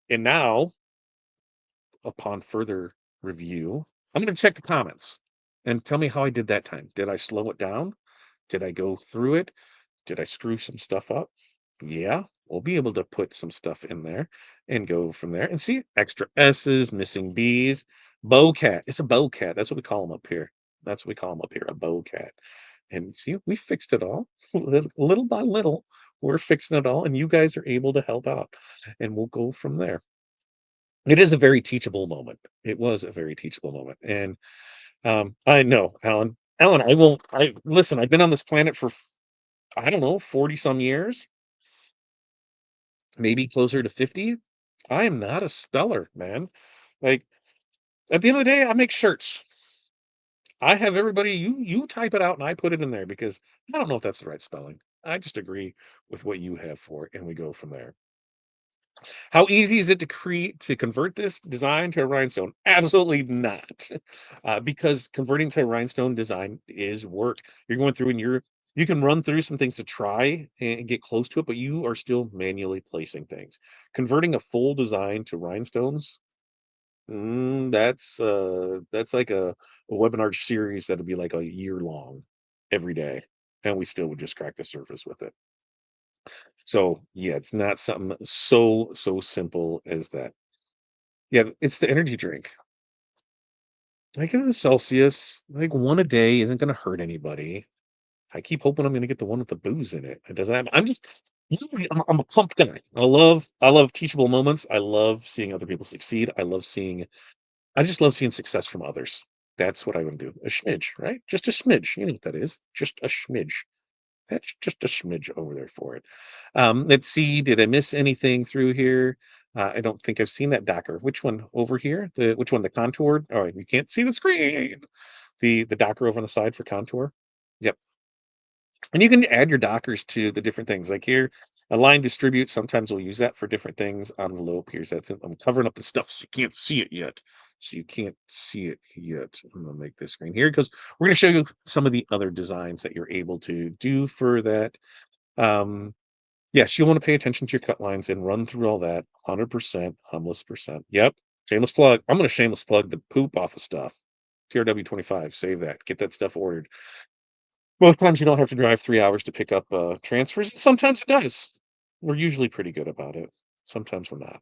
And now, upon further review, I'm going to check the comments and tell me how I did that time. Did I slow it down? Did I go through it? Did I screw some stuff up? Yeah, we'll be able to put some stuff in there and go from there and see extra S's, missing B's. Bowcat. It's a bowcat. That's what we call them up here. That's what we call them up here, a bowcat. And see, we fixed it all little by little. We're fixing it all, and you guys are able to help out, and we'll go from there. It is a very teachable moment. It was a very teachable moment, and I know, Alan. Alan, I will. I listen. I've been on this planet for I don't know 40 some years, maybe closer to 50. I am not a speller, man. Like at the end of the day, I make shirts. I have everybody you type it out and I put it in there because I don't know if that's the right spelling. I just agree with what you have for it, and we go from there. How easy is it to convert this design to a rhinestone? Absolutely not, because converting to a rhinestone design is work. You're going through and you can run through some things to try and get close to it, but you are still manually placing things. Converting a full design to rhinestones, that's like a webinar series that'd be like a year long every day, and we still would just crack the surface with it. So yeah, it's not something so simple as that. Yeah, it's the energy drink. Like in the Celsius, like one a day isn't gonna hurt anybody. I keep hoping I'm gonna get the one with the booze in it. It doesn't have, I'm just usually I'm a pumped guy. I love teachable moments. I love seeing other people succeed. I love seeing I just love seeing success from others. That's what I would do. A smidge, right? Just a smidge. You know what that is. Just a smidge. That's just a smidge over there for it. Let's see. Did I miss anything through here? I don't think I've seen that Docker. Which one over here? The which one? The contoured? Oh, you can't see the screen. The Docker over on the side for contour. Yep. And you can add your Dockers to the different things. Like here, align distribute. Sometimes we'll use that for different things. Envelope. Here's that. I'm covering up the stuff so you can't see it yet. So you can't see it yet. I'm gonna make this screen here because we're gonna show you some of the other designs that you're able to do for that. Um, yes, you'll want to pay attention to your cut lines and run through all that 100%, humblest percent. Yep. Shameless plug. I'm going to shameless plug the poop off of stuff. TRW25, save that. Get that stuff ordered. Most times you don't have to drive 3 hours to pick up transfers. Sometimes it does. We're usually pretty good about it. Sometimes we're not.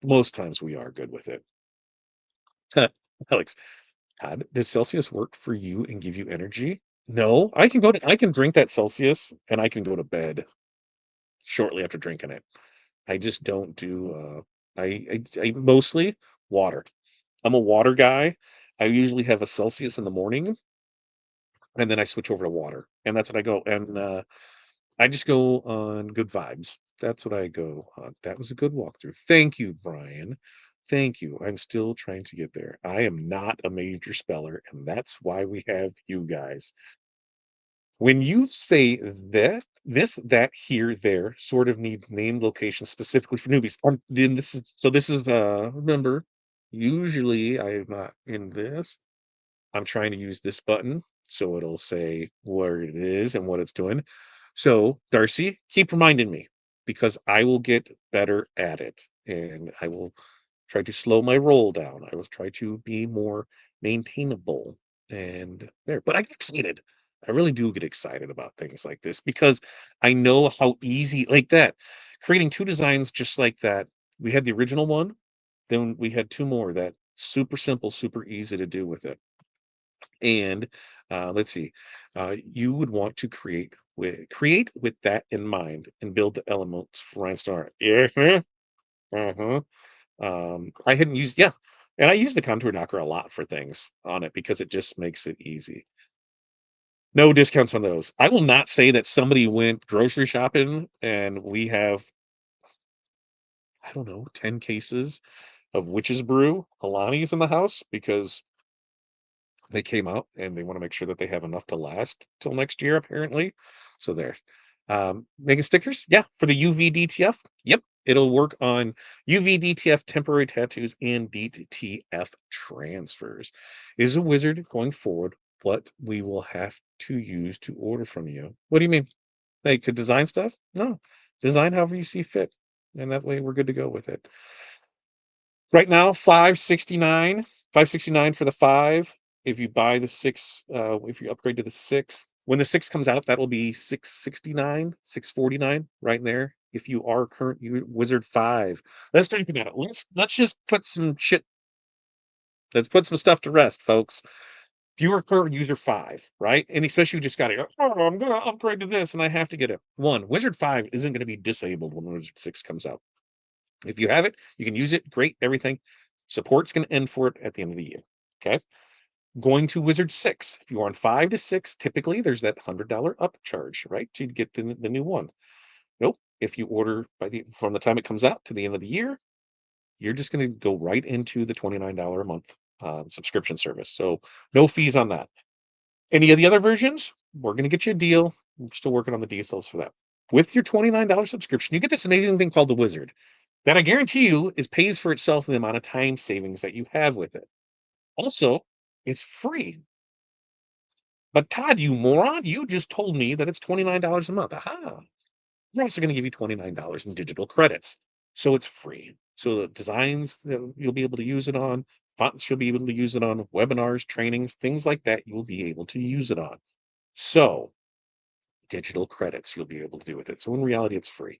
Most times we are good with it. Alex, does Celsius work for you and give you energy? No, I can drink that Celsius and I can go to bed shortly after drinking it. I just don't do, I mostly water. I'm a water guy. I usually have a Celsius in the morning, and then I switch over to water, and that's what I go, and, I just go on good vibes. That's what I go on. That was a good walkthrough. Thank you, Brian. Thank you. I'm still trying to get there. I am not a major speller, and that's why we have you guys. When you say that, this, that, here, there, sort of need named locations specifically for newbies. Then this is remember, usually I'm not in this. I'm trying to use this button so it'll say where it is and what it's doing. So, Darcy, keep reminding me because I will get better at it and I will try to slow my roll down. I will try to be more maintainable and there. But I get excited. I really do get excited about things like this because I know how easy, like that, creating two designs just like that. We had the original one, then we had two more that super simple, super easy to do with it. And let's see, you would want to create with that in mind and build the elements for rhinestone. Yeah, uh-huh. I hadn't used, yeah, and I use the contour knocker a lot for things on it because it just makes it easy. No discounts on those. I will not say that somebody went grocery shopping and we have, I don't know, 10 cases of witch's brew Alani's in the house because they came out and they want to make sure that they have enough to last till next year, apparently. So there. Making stickers, yeah, for the UV DTF. Yep, it'll work on UV DTF temporary tattoos and DTF transfers. Is a wizard going forward what we will have to use to order from you? What do you mean? Like to design stuff? No, design however you see fit, and that way we're good to go with it. Right now, 569, 569 for the 5. If you buy the 6, if you upgrade to the 6, when the 6 comes out, that will be 669, 649 right in there. If you are current Wizard 5. Let's talk about it. Let's just put some shit. Let's put some stuff to rest, folks. If you are current user 5, right? And especially you just got to go, oh, I'm going to upgrade to this and I have to get it. One, Wizard 5 isn't going to be disabled when Wizard 6 comes out. If you have it, you can use it. Great, everything. Support's going to end for it at the end of the year. Okay. Going to Wizard 6. If you're on 5 to 6, typically there's that $100 upcharge, right? To get the new one. Nope. If you order from the time it comes out to the end of the year, you're just going to go right into the $29 a month subscription service. So no fees on that. Any of the other versions, we're going to get you a deal. We're still working on the details for that. With your $29 subscription, you get this amazing thing called the Wizard that I guarantee you is pays for itself in the amount of time savings that you have with it. Also, it's free. But Todd, you moron, you just told me that it's $29 a month. Aha. We're also going to give you $29 in digital credits. So it's free. So the designs that you'll be able to use it on, fonts you'll be able to use it on, webinars, trainings, things like that, you'll be able to use it on. So digital credits you'll be able to do with it. So in reality, it's free.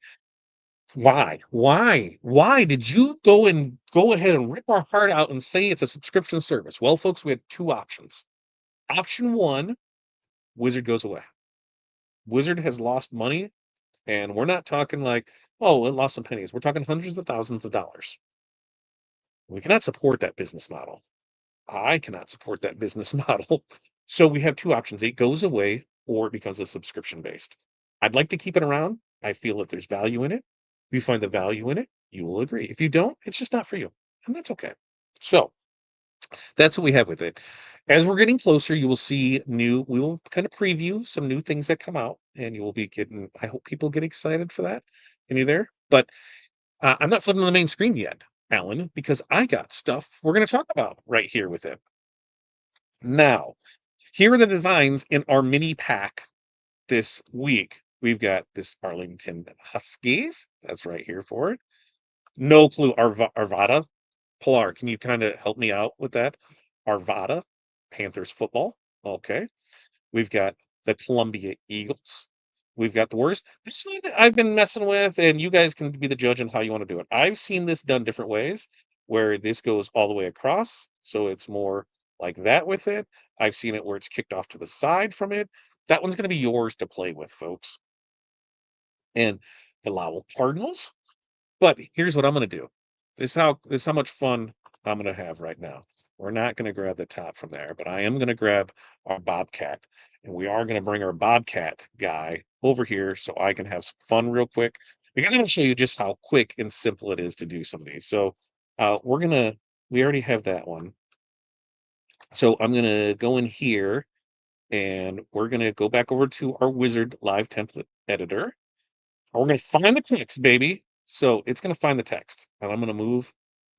Why? Why did you go ahead and rip our heart out and say it's a subscription service? Well, folks, we had two options. Option one, Wizard goes away. Wizard has lost money, and we're not talking like, oh, it lost some pennies. We're talking hundreds of thousands of dollars. We cannot support that business model. I cannot support that business model. So we have two options. It goes away or it becomes a subscription based. I'd like to keep it around. I feel that there's value in it. If you find the value in it, you will agree. If you don't, it's just not for you. And that's okay. So that's what we have with it. As we're getting closer, you will see we will kind of preview some new things that come out, and you will be getting, I hope people get excited for that. And you there? But I'm not flipping the main screen yet, Alan, because I got stuff we're going to talk about right here with it. Now, here are the designs in our mini pack this week. We've got this Arlington Huskies. That's right here for it. No clue. Arvada. Pilar, can you kind of help me out with that? Arvada, Panthers football. Okay. We've got the Columbia Eagles. We've got the Warriors. This one I've been messing with, and you guys can be the judge on how you want to do it. I've seen this done different ways, where this goes all the way across, so it's more like that with it. I've seen it where it's kicked off to the side from it. That one's going to be yours to play with, folks. And the Lowell Cardinals. But here's what I'm going to do. This is how much fun I'm going to have right now. We're not going to grab the top from there, but I am going to grab our Bobcat, and we are going to bring our Bobcat guy over here so I can have some fun real quick. Because I'm going to show you just how quick and simple it is to do some of these. So we already have that one. So I'm going to go in here, and we're going to go back over to our Wizard Live Template Editor. And we're going to find the text, baby. So it's going to find the text, and I'm going to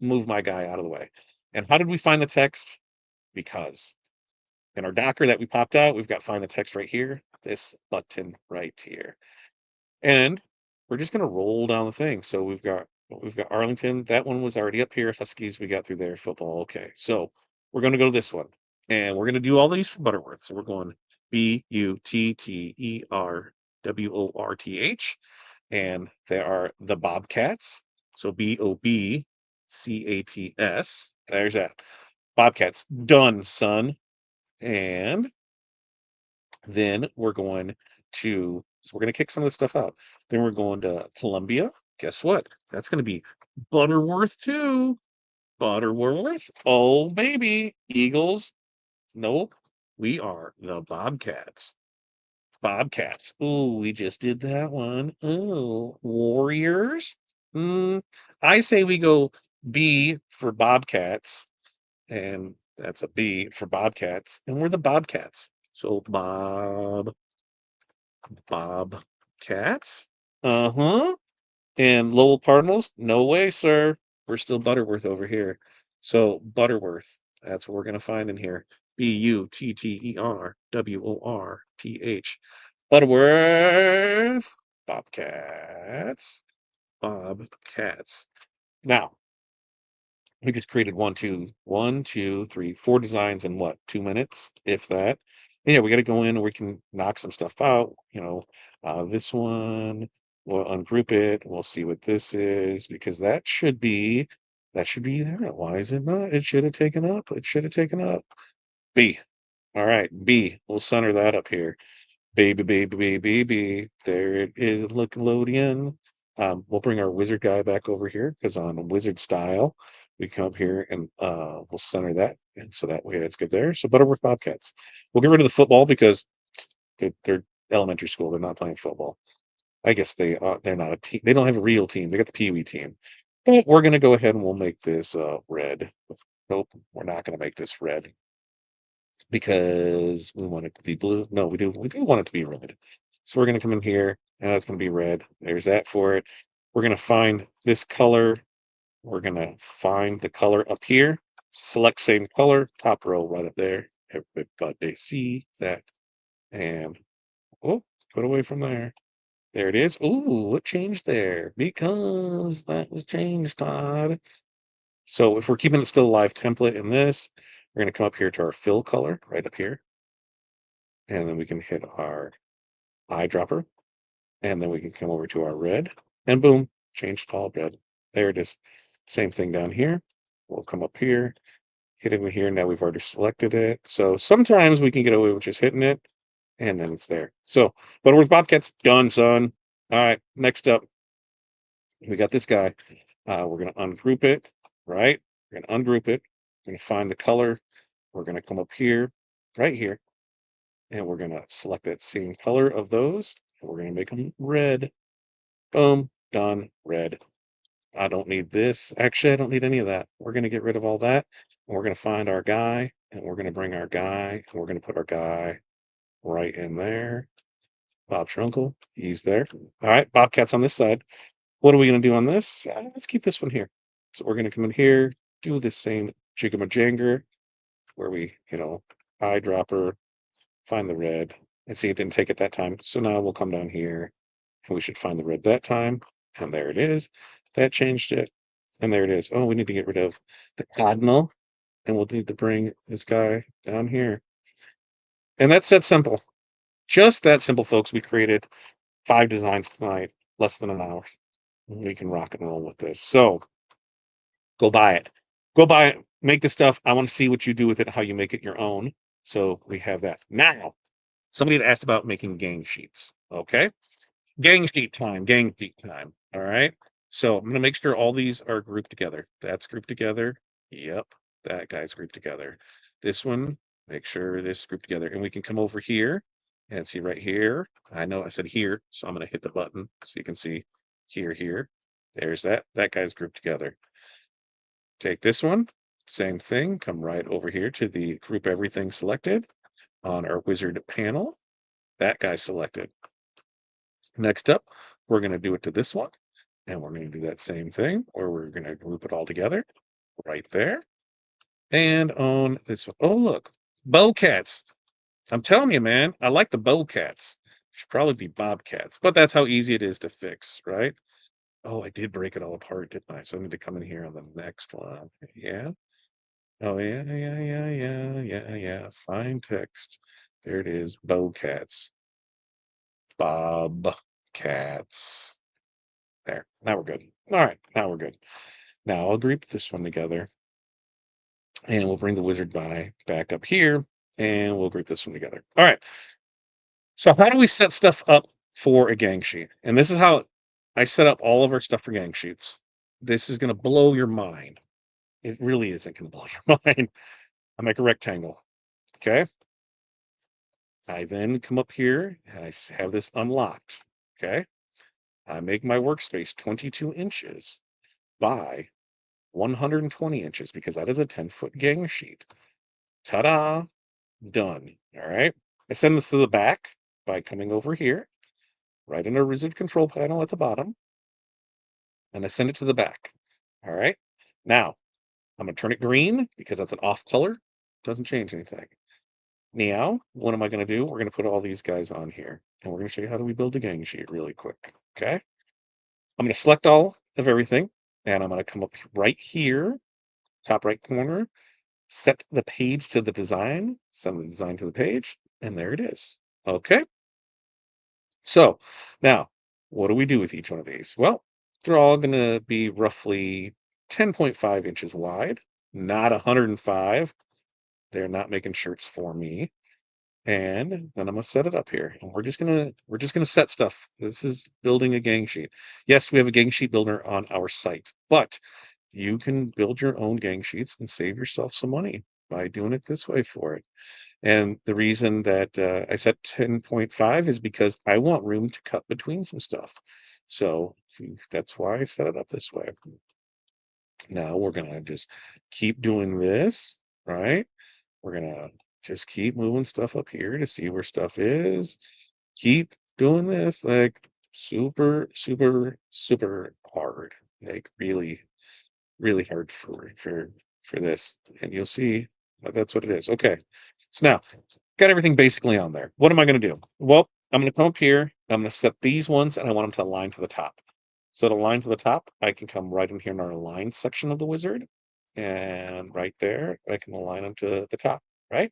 move my guy out of the way. And how did we find the text? Because in our Docker that we popped out, we've got find the text right here, this button right here. And we're just going to roll down the thing. So we've got Arlington. That one was already up here. Huskies, we got through there. Football. Okay. So we're going to go to this one. And we're going to do all these for Butterworth. So we're going Butterworth. And they are the Bobcats. So Bobcats. There's that. Bobcats. Done, son. And then we're going so we're going to kick some of this stuff out. Then we're going to Columbia. Guess what? That's going to be Butterworth too. Butterworth. Oh, baby. Eagles. Nope. We are the Bobcats. Bobcats. Ooh, we just did that one. Ooh, Warriors. I say we go B for Bobcats, and that's a B for Bobcats, and we're the Bobcats. So Bobcats. Uh-huh. And Lowell Cardinals? No way, sir. We're still Butterworth over here. So Butterworth. That's what we're gonna find in here. Butterworth. Butterworth. Bobcats. Bobcats. Now, we just created one, two, three, four designs in what, 2 minutes, if that. And yeah, we got to go in and we can knock some stuff out. This one, we'll ungroup it. We'll see what this is because that should be there. Why is it not? It should have taken up. It should have taken up. B. All right, B. We'll center that up here. Baby, baby, baby, baby. There it is, Nickelodeon. We'll bring our wizard guy back over here because on wizard style, we come up here and we'll center that. And so that way it's good there. So Butterworth Bobcats. We'll get rid of the football because they're elementary school. They're not playing football. I guess they're not a team. They don't have a real team. They got the Pee Wee team. But we're gonna go ahead and we'll make this red. Nope, we're not gonna make this red because we want it to be blue. No, we do want it to be red. So we're going to come in here and that's going to be red. There's that for it. We're going to find this color. We're going to find the color up here. Select same color, top row right up there. Everybody see that. And get away from there. There it is. Ooh, what changed there? Because that was changed, Todd. So if we're keeping it still live template in this, we're going to come up here to our fill color right up here. And then we can hit our eyedropper. And then we can come over to our red. And boom, change to all red. There it is. Same thing down here. We'll come up here, hit it in here. Now we've already selected it. So sometimes we can get away with just hitting it. And then it's there. So Butterworth Bobcats, done, son. All right, next up, we got this guy. We're going to ungroup it, right? We're going to ungroup it. We're going to find the color. we're going to come up here, right here, and we're going to select that same color of those. And we're going to make them red. Boom, done, red. I don't need this. Actually, I don't need any of that. We're going to get rid of all that. And we're going to find our guy, and we're going to bring our guy, and we're going to put our guy right in there. Bob's your uncle. He's there. All right, Bobcat's on this side. What are we going to do on this? Let's keep this one here. So we're going to come in here, do the same jigamajanger, where we, eyedropper, find the red, and see it didn't take it that time. So now we'll come down here, and we should find the red that time. And there it is. That changed it. And there it is. Oh, we need to get rid of the cardinal, and we'll need to bring this guy down here. And that's that simple. Just that simple, folks. We created 5 designs tonight, less than an hour. We can rock and roll with this. So go buy it. Go buy it. Make the stuff. I want to see what you do with it, how you make it your own. So we have that. Now, somebody had asked about making gang sheets. Okay. Gang sheet time. Gang sheet time. All right. So I'm going to make sure all these are grouped together. That's grouped together. Yep. That guy's grouped together. This one, make sure this is grouped together. And we can come over here and see right here. I know I said here, so I'm going to hit the button so you can see here, here. There's that. That guy's grouped together. Take this one, same thing, come right over here to the group everything selected on our wizard panel. That guy selected. Next up, we're going to do it to this one, and we're going to do that same thing, or we're going to group it all together right there. And on this one, oh, look, bowcats. I'm telling you, man, I like the bowcats. Should probably be bobcats, but that's how easy it is to fix, right? Oh, I did break it all apart, didn't I? So I need to come in here on the next one. Yeah. Oh, yeah, yeah, yeah, yeah, yeah, yeah. Fine text. There it is. Bowcats. Bobcats. There. Now we're good. All right. Now we're good. Now I'll group this one together, and we'll bring the wizard back up here, and we'll group this one together. All right. So how do we set stuff up for a gang sheet? And this is how I set up all of our stuff for gang sheets. This is going to blow your mind. It really isn't going to blow your mind. I make a rectangle. Okay. I then come up here and I have this unlocked. Okay. I make my workspace 22 inches by 120 inches because that is a 10-foot gang sheet. Ta-da! Done. All right. I send this to the back by coming over here, right in our wizard control panel at the bottom, and I send it to the back. All right. Now, I'm going to turn it green because that's an off color. Doesn't change anything. Now, what am I going to do? We're going to put all these guys on here, and we're going to show you how do we build a gang sheet really quick. Okay. I'm going to select all of everything, and I'm going to come up right here, top right corner, set the page to the design, send the design to the page, and there it is. Okay. So now, what do we do with each one of these? Well, they're all going to be roughly 10.5 inches wide, not 105. They're not making shirts for me. And then I'm gonna set it up here, and we're just gonna set stuff. This is building a gang sheet. Yes, we have a gang sheet builder on our site, but you can build your own gang sheets and save yourself some money by doing it this way for it. And the reason that I set 10.5 is because I want room to cut between some stuff. So that's why I set it up this way. Now we're gonna just keep doing this, right? We're gonna just keep moving stuff up here to see where stuff is. Keep doing this like super, super, super hard. Like really, really hard for this. And you'll see that that's what it is. Okay. So now got everything basically on there. What am I gonna do? Well, I'm gonna come up here, I'm gonna set these ones and I want them to align to the top. So to align to the top, I can come right in here in our align section of the wizard. And right there, I can align them to the top, right?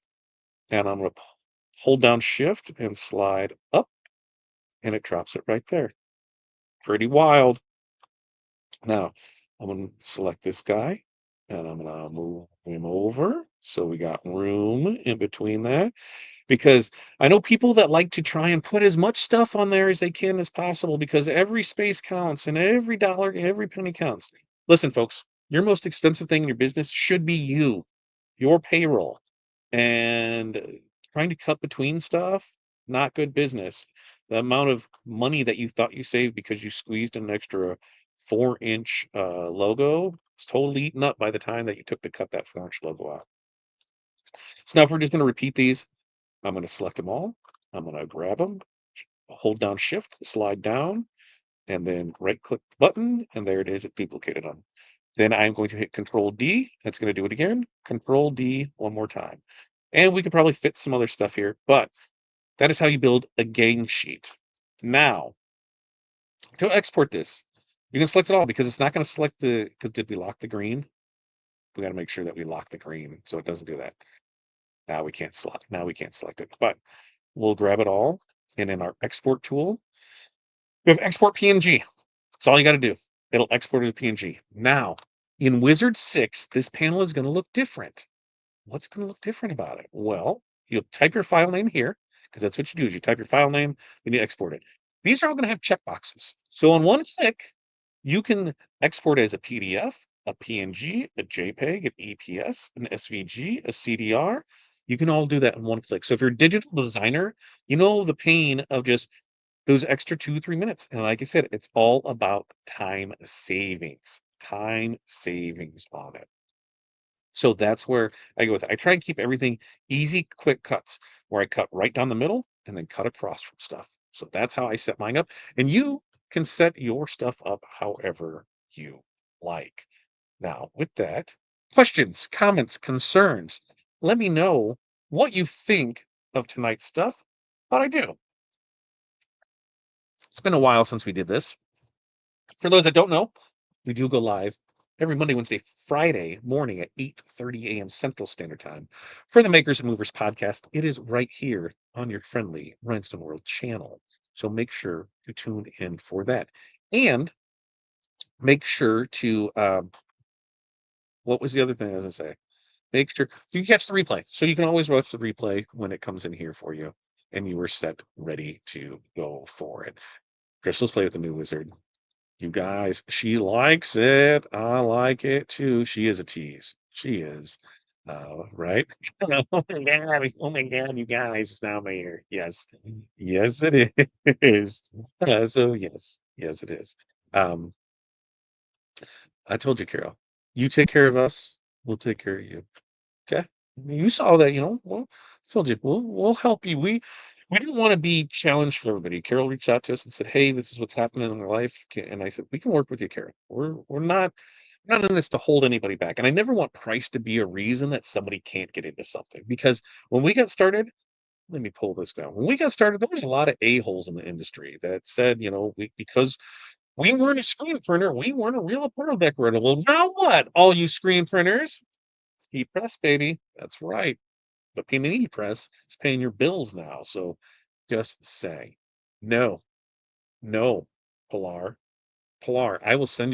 And I'm going to hold down shift and slide up, and it drops it right there. Pretty wild. Now, I'm going to select this guy, and I'm going to move him over. So we got room in between that. Because I know people that like to try and put as much stuff on there as they can as possible because every space counts and every dollar, every penny counts. Listen, folks, your most expensive thing in your business should be you, your payroll. and trying to cut between stuff, not good business. The amount of money that you thought you saved because you squeezed an extra 4-inch logo is totally eaten up by the time that you took to cut that 4-inch logo out. So now if we're just going to repeat these, I'm going to select them all. I'm going to grab them, hold down shift, slide down, and then right click the button, and there it is, it duplicated them. Then I'm going to hit Control D. That's going to do it again. Control D one more time. And we could probably fit some other stuff here, but that is how you build a gang sheet. Now, to export this, you can select it all because it's not going to select because did we lock the green? We got to make sure that we lock the green so it doesn't do that. Now we can't select it, but we'll grab it all. And in our export tool, we have export PNG. That's all you got to do. It'll export as a PNG. Now, in Wizard 6, this panel is going to look different. What's going to look different about it? Well, you'll type your file name here, because that's what you do is you type your file name, then you export it. These are all going to have checkboxes. So on one click, you can export it as a PDF, a PNG, a JPEG, an EPS, an SVG, a CDR. You can all do that in one click. So if you're a digital designer, you know the pain of just those extra 2-3 minutes. And like I said, it's all about time savings on it. So that's where I go with it. I try and keep everything easy, quick cuts where I cut right down the middle and then cut across from stuff. So that's how I set mine up. And you can set your stuff up however you like. Now, with that, questions, comments, concerns, let me know what you think of tonight's stuff. But I do. It's been a while since we did this. For those that don't know, we do go live every Monday, Wednesday, Friday morning at 8:30 a.m. Central Standard Time for the Makers and Movers podcast. It is right here on your friendly Rhinestone World channel. So make sure to tune in for that. And make sure to, what was the other thing I was going to say? Make sure you catch the replay. So you can always watch the replay when it comes in here for you. And you are set, ready to go for it. Crystal's play with the new wizard. You guys, she likes it. I like it too. She is a tease. She is. Right? Oh my god, you guys, it's now mayor. Yes. Yes, it is. So yes, it is. Um, I told you, Carol, you take care of us, we'll take care of you. Okay. You saw that, well, I told you, we'll help you. We didn't want to be challenged for everybody. Carol reached out to us and said, "Hey, this is what's happening in their life." And I said, "We can work with you, Carol. We're not in this to hold anybody back." And I never want price to be a reason that somebody can't get into something. Because when we got started, let me pull this down. When we got started, there was a lot of a-holes in the industry that said, because we weren't a screen printer, we weren't a real apparel decorator. Well, now what? All you screen printers, heat press, baby. That's right. But P&E press is paying your bills now. So just say no, no, Pilar. Pilar, I will show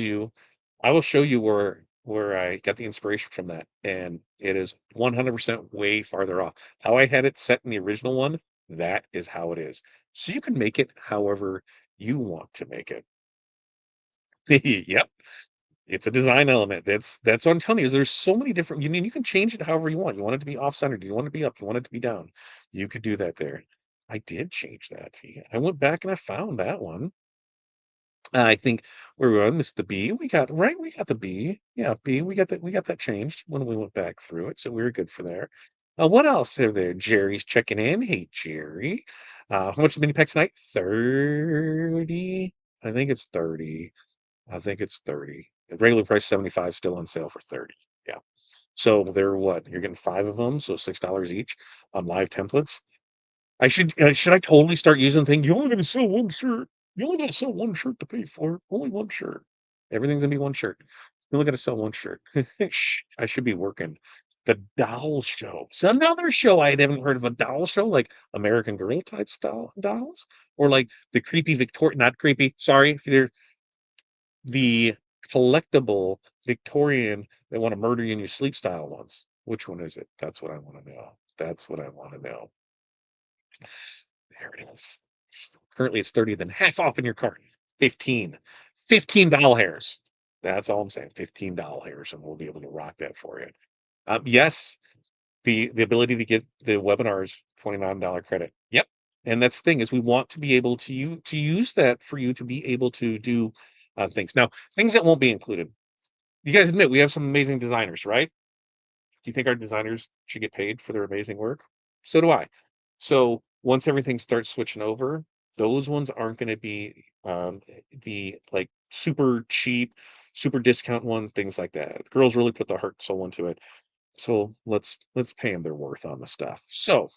you where I got the inspiration from that. And it is 100% way farther off. How I had it set in the original one, that is how it is. So you can make it however you want to make it. Yep. It's a design element. That's what I'm telling you is there's so many different you can change it however you want. You want it to be off-centered, you want it to be up, you want it to be down. You could do that there. I did change that. Yeah, I went back and I found that one. I think where we were on the B. We got the B. Yeah, B. We got that changed when we went back through it. So we were good for there. What else are there? Jerry's checking in. Hey Jerry. How much is the mini pack tonight? 30. I think it's 30. I think it's 30. The regular price 75, still on sale for 30. Yeah. So they're what? You're getting 5 of them, so $6 each on live templates. Should I totally start using the thing? You only gonna sell one shirt. You only gotta sell one shirt to pay for it. Only one shirt. Everything's gonna be one shirt. You only gotta sell one shirt. I should be working. The doll show. It's another show I haven't heard of a doll show, like American Girl type style dolls, or like the creepy Victorian, not creepy. Sorry, if you're the collectible Victorian they want to murder you in your sleep style ones. Which one is it? That's what I want to know. That's what I want to know. There it is. Currently it's 30, then half off in your cart. 15. $15 hairs. That's all I'm saying. $15 hairs, and we'll be able to rock that for you. Yes, The ability to get the webinars $29 credit. Yep. And that's the thing is we want to be able to use that for you to be able to do things. Now, things that won't be included. You guys admit we have some amazing designers, right? Do you think our designers should get paid for their amazing work? So do I. So once everything starts switching over, those ones aren't going to be the like super cheap, super discount one, things like that. The girls really put the heart and soul into it. So let's pay them their worth on the stuff. So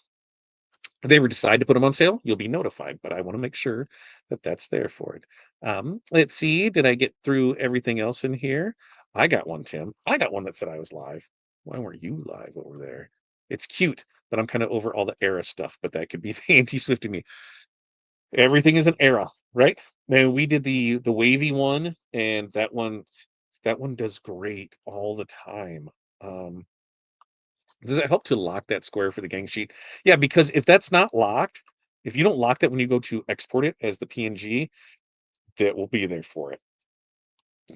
if they ever decide to put them on sale, you'll be notified. But I want to make sure that that's there for it. Let's see. Did I get through everything else in here? I got one, Tim. I got one that said I was live. Why weren't you live over there? It's cute, but I'm kind of over all the era stuff. But that could be the anti-Swift in me. Everything is an era, right? Now we did the wavy one, and that one does great all the time. Um, does it help to lock that square for the gang sheet? Yeah, because if that's not locked, if you don't lock that when you go to export it as the PNG, that will be there for it.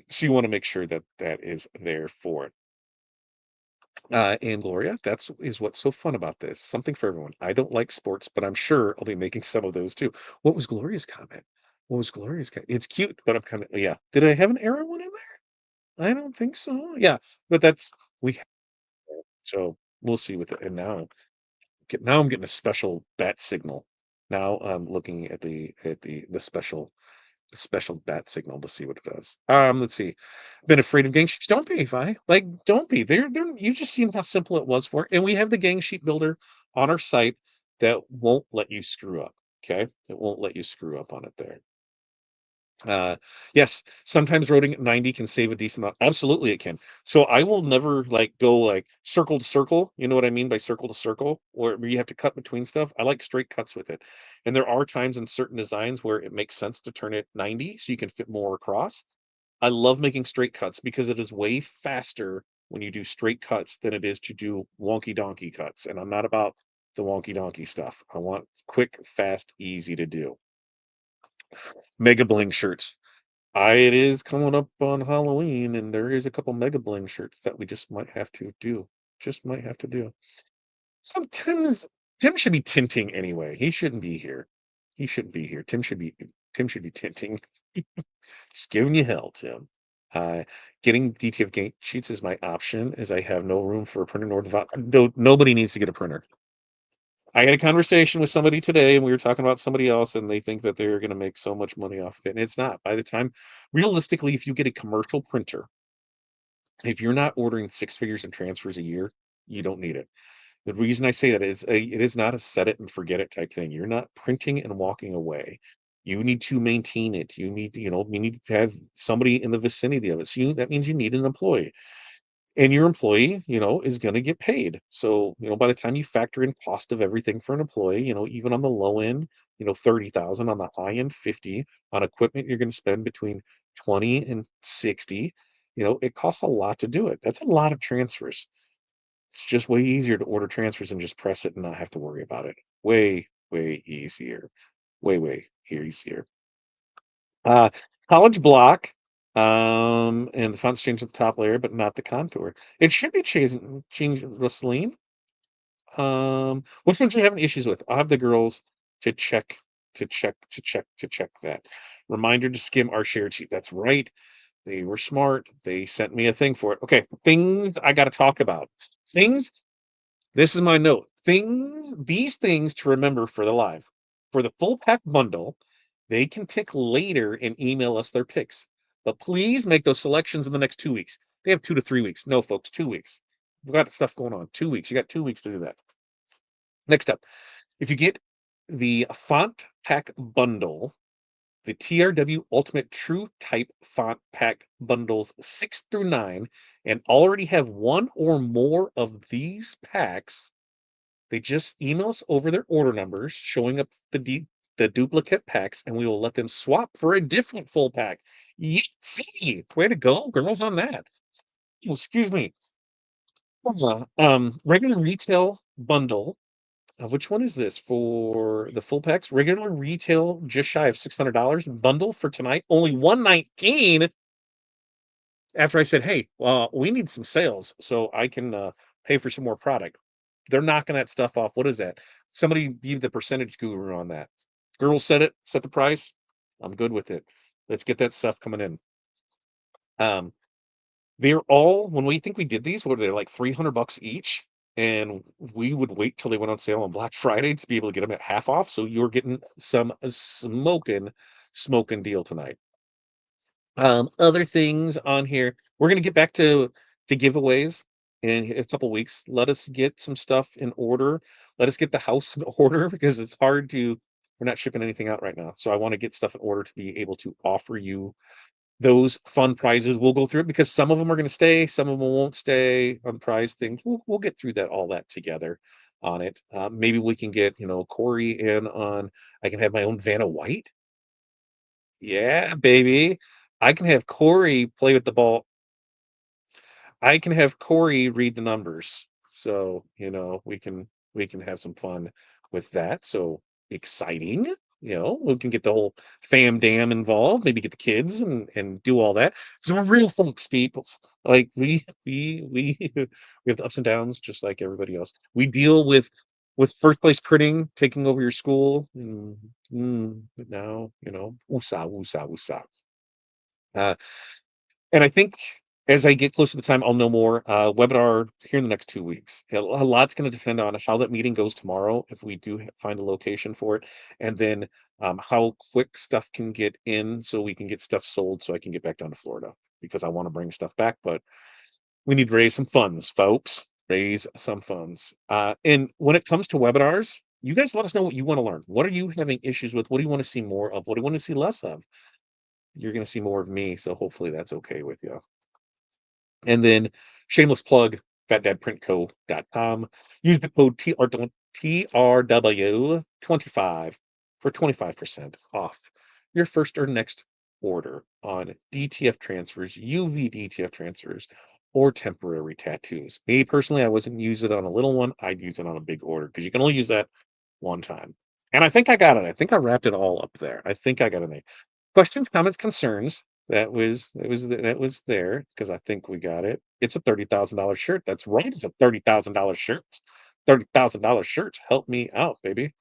So you want to make sure that that is there for it. And Gloria, that's is what's so fun about this. Something for everyone. I don't like sports, but I'm sure I'll be making some of those too. What was Gloria's comment? What was Gloria's comment? It's cute, but I'm kind of yeah. Did I have an error one in there? I don't think so. Yeah, but that's we. So we'll see with it. And now I'm getting a special bat signal. Now I'm looking at the special bat signal to see what it does. Let's see. Been afraid of gang sheets? Don't be, Vi. Like, don't be. They're you just seen how simple it was for. And we have the gang sheet builder on our site that won't let you screw up. Okay, it won't let you screw up on it there. Uh, yes, sometimes routing at 90 can save a decent amount. Absolutely, it can. So I will never like go like circle to circle. You know what I mean by circle to circle, or where you have to cut between stuff. I like straight cuts with it. And there are times in certain designs where it makes sense to turn it 90 so you can fit more across. I love making straight cuts because it is way faster when you do straight cuts than it is to do wonky donkey cuts. And I'm not about the wonky donkey stuff. I want quick, fast, easy to do. Mega Bling shirts. It is coming up on Halloween, and there is a couple Mega Bling shirts that we just might have to do. Just might have to do. Sometimes Tim should be tinting anyway. He shouldn't be here. He shouldn't be here. Tim should be tinting. Just giving you hell, Tim. Uh, Getting DTF game sheets is my option, as I have no room for a printer nor device. No, nobody needs to get a printer. I had a conversation with somebody today, and we were talking about somebody else, and they think that they're going to make so much money off of it. And it's not. By the time, realistically, if you get a commercial printer, if you're not ordering six figures in transfers a year, you don't need it. The reason I say that is it is not a set it and forget it type thing. You're not printing and walking away. You need to maintain it. You need to have somebody in the vicinity of it. So that means you need an employee, and your employee is going to get paid. So by the time you factor in cost of everything for an employee, even on the low end, 30,000, on the high end 50, on equipment you're going to spend between 20 and 60. It costs a lot to do it. That's a lot of transfers. It's just way easier to order transfers and just press it and not have to worry about it. Way easier. Way easier. Uh, College block, and the font's changed at the top layer, but not the contour. It should be changed, Vaseline. Which ones are you having issues with? I'll have the girls to check that. Reminder to skim our shared sheet. That's right. They were smart. They sent me a thing for it. Okay, things I got to talk about. Things This is my note. These things to remember for the live. For the full pack bundle, they can pick later and email us their picks. But please make those selections in the next 2 weeks. They have 2 to 3 weeks. No, folks, 2 weeks. We've got stuff going on. 2 weeks. You got 2 weeks to do that. Next up, if you get the font pack bundle, the TRW Ultimate True Type Font Pack bundles 6 through 9, and already have one or more of these packs, they just email us over their order numbers showing up the duplicate packs, and we will let them swap for a different full pack. See, way to go, girls, on that. Oh, excuse me. Regular retail bundle. Which one is this for the full packs? Regular retail, just shy of $600. Bundle for tonight, only 119. After I said, hey, well, we need some sales so I can pay for some more product. They're knocking that stuff off. What is that? Somebody be the percentage guru on that. Girl set it, set the price. I'm good with it. Let's get that stuff coming in. Um, they're all when we think we did these, what are they like $300 each? And we would wait till they went on sale on Black Friday to be able to get them at half off. So you're getting some smoking deal tonight. Other things on here. We're gonna get back to giveaways in a couple weeks. Let us get some stuff in order. Let us get the house in order because it's hard to we're not shipping anything out right now. So I want to get stuff in order to be able to offer you those fun prizes. We'll go through it because some of them are going to stay, some of them won't stay on prize things. We'll get through that all that together on it. Maybe we can get Corey in on. I can have my own Vanna White. Yeah, baby. I can have Corey play with the ball. I can have Corey read the numbers. So, we can have some fun with that. So exciting. We can get the whole fam dam involved, maybe get the kids and do all that. Because we're real folks, people. Like we we have the ups and downs just like everybody else. We deal with first place printing taking over your school. But now, woosah, woosah, woosah. Uh, and I think as I get closer to the time, I'll know more. Webinar here in the next 2 weeks. A lot's going to depend on how that meeting goes tomorrow, if we do find a location for it, and then how quick stuff can get in so we can get stuff sold so I can get back down to Florida because I want to bring stuff back, but we need to raise some funds, folks. Raise some funds. And when it comes to webinars, you guys let us know what you want to learn. What are you having issues with? What do you want to see more of? What do you want to see less of? You're going to see more of me, so hopefully that's okay with you. And then shameless plug, fatdadprintco.com. Use the code TRW25 for 25% off your first or next order on DTF transfers, UV DTF transfers, or temporary tattoos. Me personally, I wasn't use it on a little one. I'd use it on a big order because you can only use that one time. And I think I got it. I think I wrapped it all up there. I think I got it. Questions, comments, concerns. That was there because I think we got it. It's a $30,000 shirt. That's right. It's a $30,000 shirt. $30,000 shirts. Help me out, baby.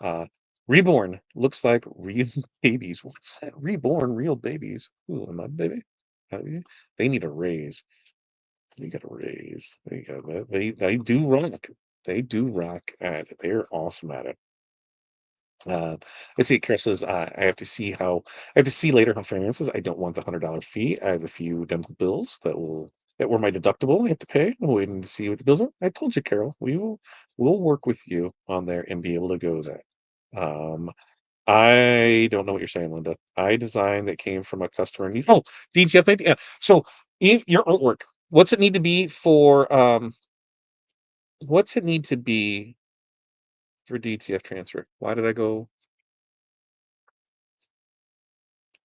Uh, Reborn looks like real babies. What's that? Reborn, real babies. Ooh, am I baby? Uh, They need a raise. They got a raise. They got that. They do rock. They do rock at it. They're awesome at it. Uh, let's see. Chris says, I have to see later how finances. I don't want the $100 fee. I have a few dental bills that were my deductible. I have to pay. I'm waiting to see what the bills are. I told you, Carol, we'll work with you on there and be able to go there. Um, I don't know what you're saying, Linda. I designed that came from a customer need. Oh, DTF, maybe. Yeah. So your artwork. What's it need to be for? What's it need to be for DTF transfer? Why did I go?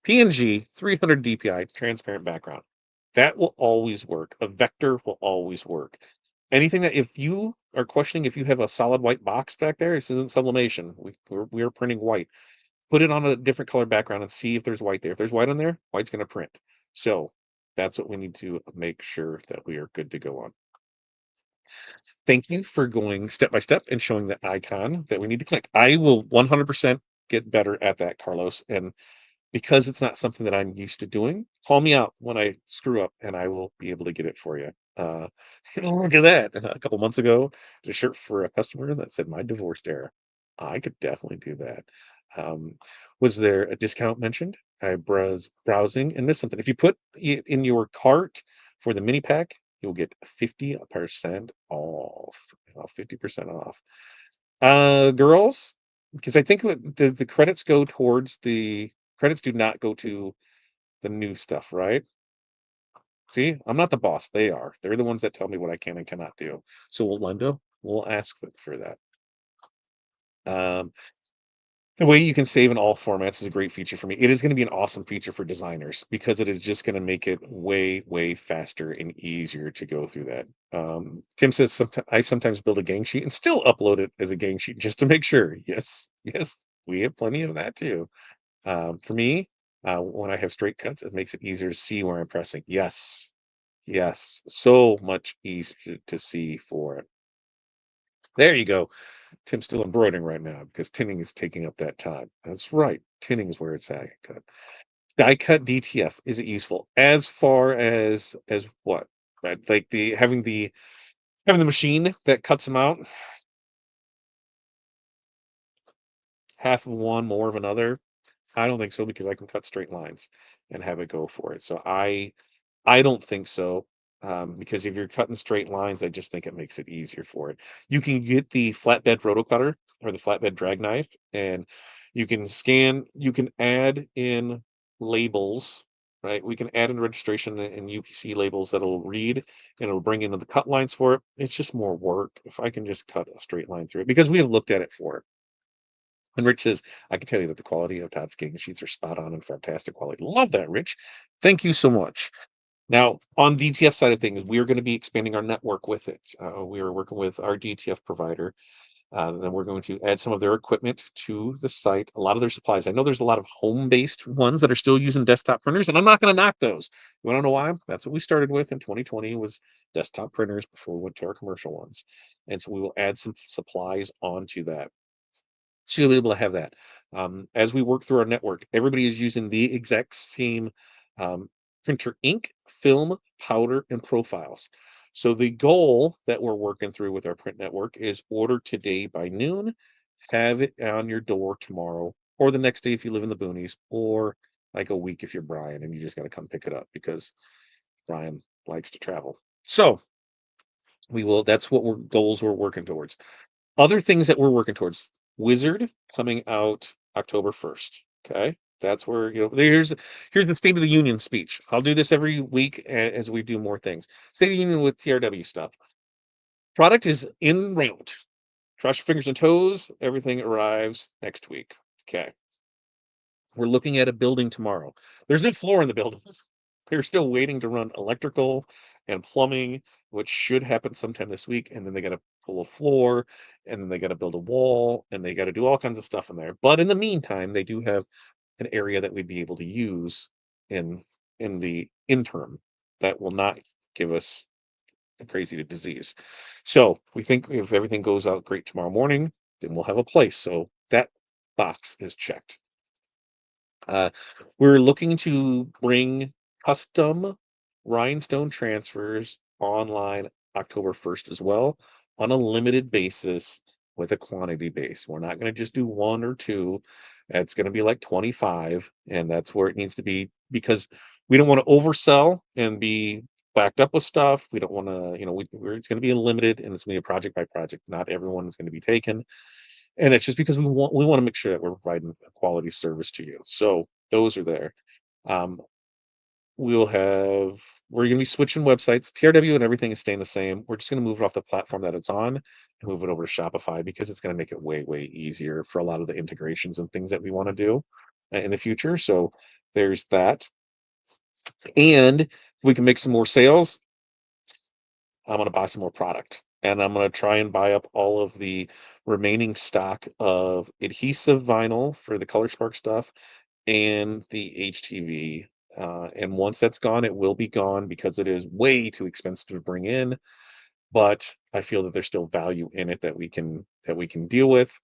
PNG 300 DPI transparent background. That will always work. A vector will always work. Anything that if you are questioning if you have a solid white box back there, this isn't sublimation. We are printing white. Put it on a different color background and see if there's white there. If there's white on there, white's going to print. So that's what we need to make sure that we are good to go on. Thank you for going step by step and showing the icon that we need to click. I will 100% get better at that, Carlos. And because it's not something that I'm used to doing, call me out when I screw up and I will be able to get it for you. Uh, Look at that. A couple months ago, did a shirt for a customer that said my divorced era. I could definitely do that. Was there a discount mentioned? I was browsing and missed something. If you put it in your cart for the mini pack, you'll get 50% off. 50% off. Girls, because I think the credits go towards the credits do not go to the new stuff, right? See, I'm not the boss. They are. They're the ones that tell me what I can and cannot do. So Linda, we'll ask them for that. Um, the way you can save in all formats is a great feature for me. It is going to be an awesome feature for designers because it is just going to make it way, way faster and easier to go through that. Tim says I sometimes build a gang sheet and still upload it as a gang sheet just to make sure. Yes, yes, we have plenty of that too. For me, when I have straight cuts, it makes it easier to see where I'm pressing. Yes, yes, so much easier to see for it. There you go. Tim's still embroidering right now because tinning is taking up that time. That's right. Tinning is where it's at. Cut. Die cut DTF. Is it useful? As far as what? Right? Like having the machine that cuts them out, half of one, more of another. I don't think so because I can cut straight lines and have it go for it. So I don't think so, because if you're cutting straight lines, I just think it makes it easier for it. You can get the flatbed rotocutter or the flatbed drag knife, and you can add in labels, right? We can add in registration and UPC labels that'll read and it'll bring in the cut lines for it. It's just more work if I can just cut a straight line through it because we have looked at it for it. And Rich says, I can tell you that the quality of Todd's gang sheets are spot on and fantastic quality. Love that, Rich. Thank you so much. Now, on DTF side of things, we are going to be expanding our network with it. We are working with our DTF provider. Then we're going to add some of their equipment to the site, a lot of their supplies. I know there's a lot of home-based ones that are still using desktop printers, and I'm not going to knock those. You want to know why? That's what we started with in 2020 was desktop printers before we went to our commercial ones. And so we will add some supplies onto that. So you'll be able to have that. As we work through our network, everybody is using the exact same um, printer ink, film, powder, and profiles. So the goal that we're working through with our print network is order today by noon, have it on your door tomorrow, or the next day if you live in the boonies, or like a week if you're Brian and you just got to come pick it up because Brian likes to travel. So that's what goals we're working towards. Other things that we're working towards, Wizard coming out October 1st. Okay. That's where, here's the State of the Union speech. I'll do this every week as we do more things. State of the Union with TRW stuff. Product is en route. Cross your fingers and toes. Everything arrives next week. Okay. We're looking at a building tomorrow. There's no floor in the building. They're still waiting to run electrical and plumbing, which should happen sometime this week. And then they got to pull a floor, and then they got to build a wall, and they got to do all kinds of stuff in there. But in the meantime, they do have an area that we'd be able to use in the interim that will not give us a crazy disease. So we think if everything goes out great tomorrow morning, then we'll have a place. So that box is checked. Uh, we're looking to bring custom rhinestone transfers online October 1st as well on a limited basis with a quantity base. We're not going to just do one or two. It's going to be like 25, and that's where it needs to be because we don't want to oversell and be backed up with stuff. We don't want to, it's going to be limited and it's going to be a project by project. Not everyone is going to be taken. And it's just because we want to make sure that we're providing a quality service to you. So those are there. Um, we're going to be switching websites. TRW and everything is staying the same. We're just going to move it off the platform that it's on and move it over to Shopify because it's going to make it way, way easier for a lot of the integrations and things that we want to do in the future. So there's that. And if we can make some more sales, I'm going to buy some more product. And I'm going to try and buy up all of the remaining stock of adhesive vinyl for the Color Spark stuff and the HTV. And once that's gone, it will be gone because it is way too expensive to bring in. But I feel that there's still value in it that we can deal with.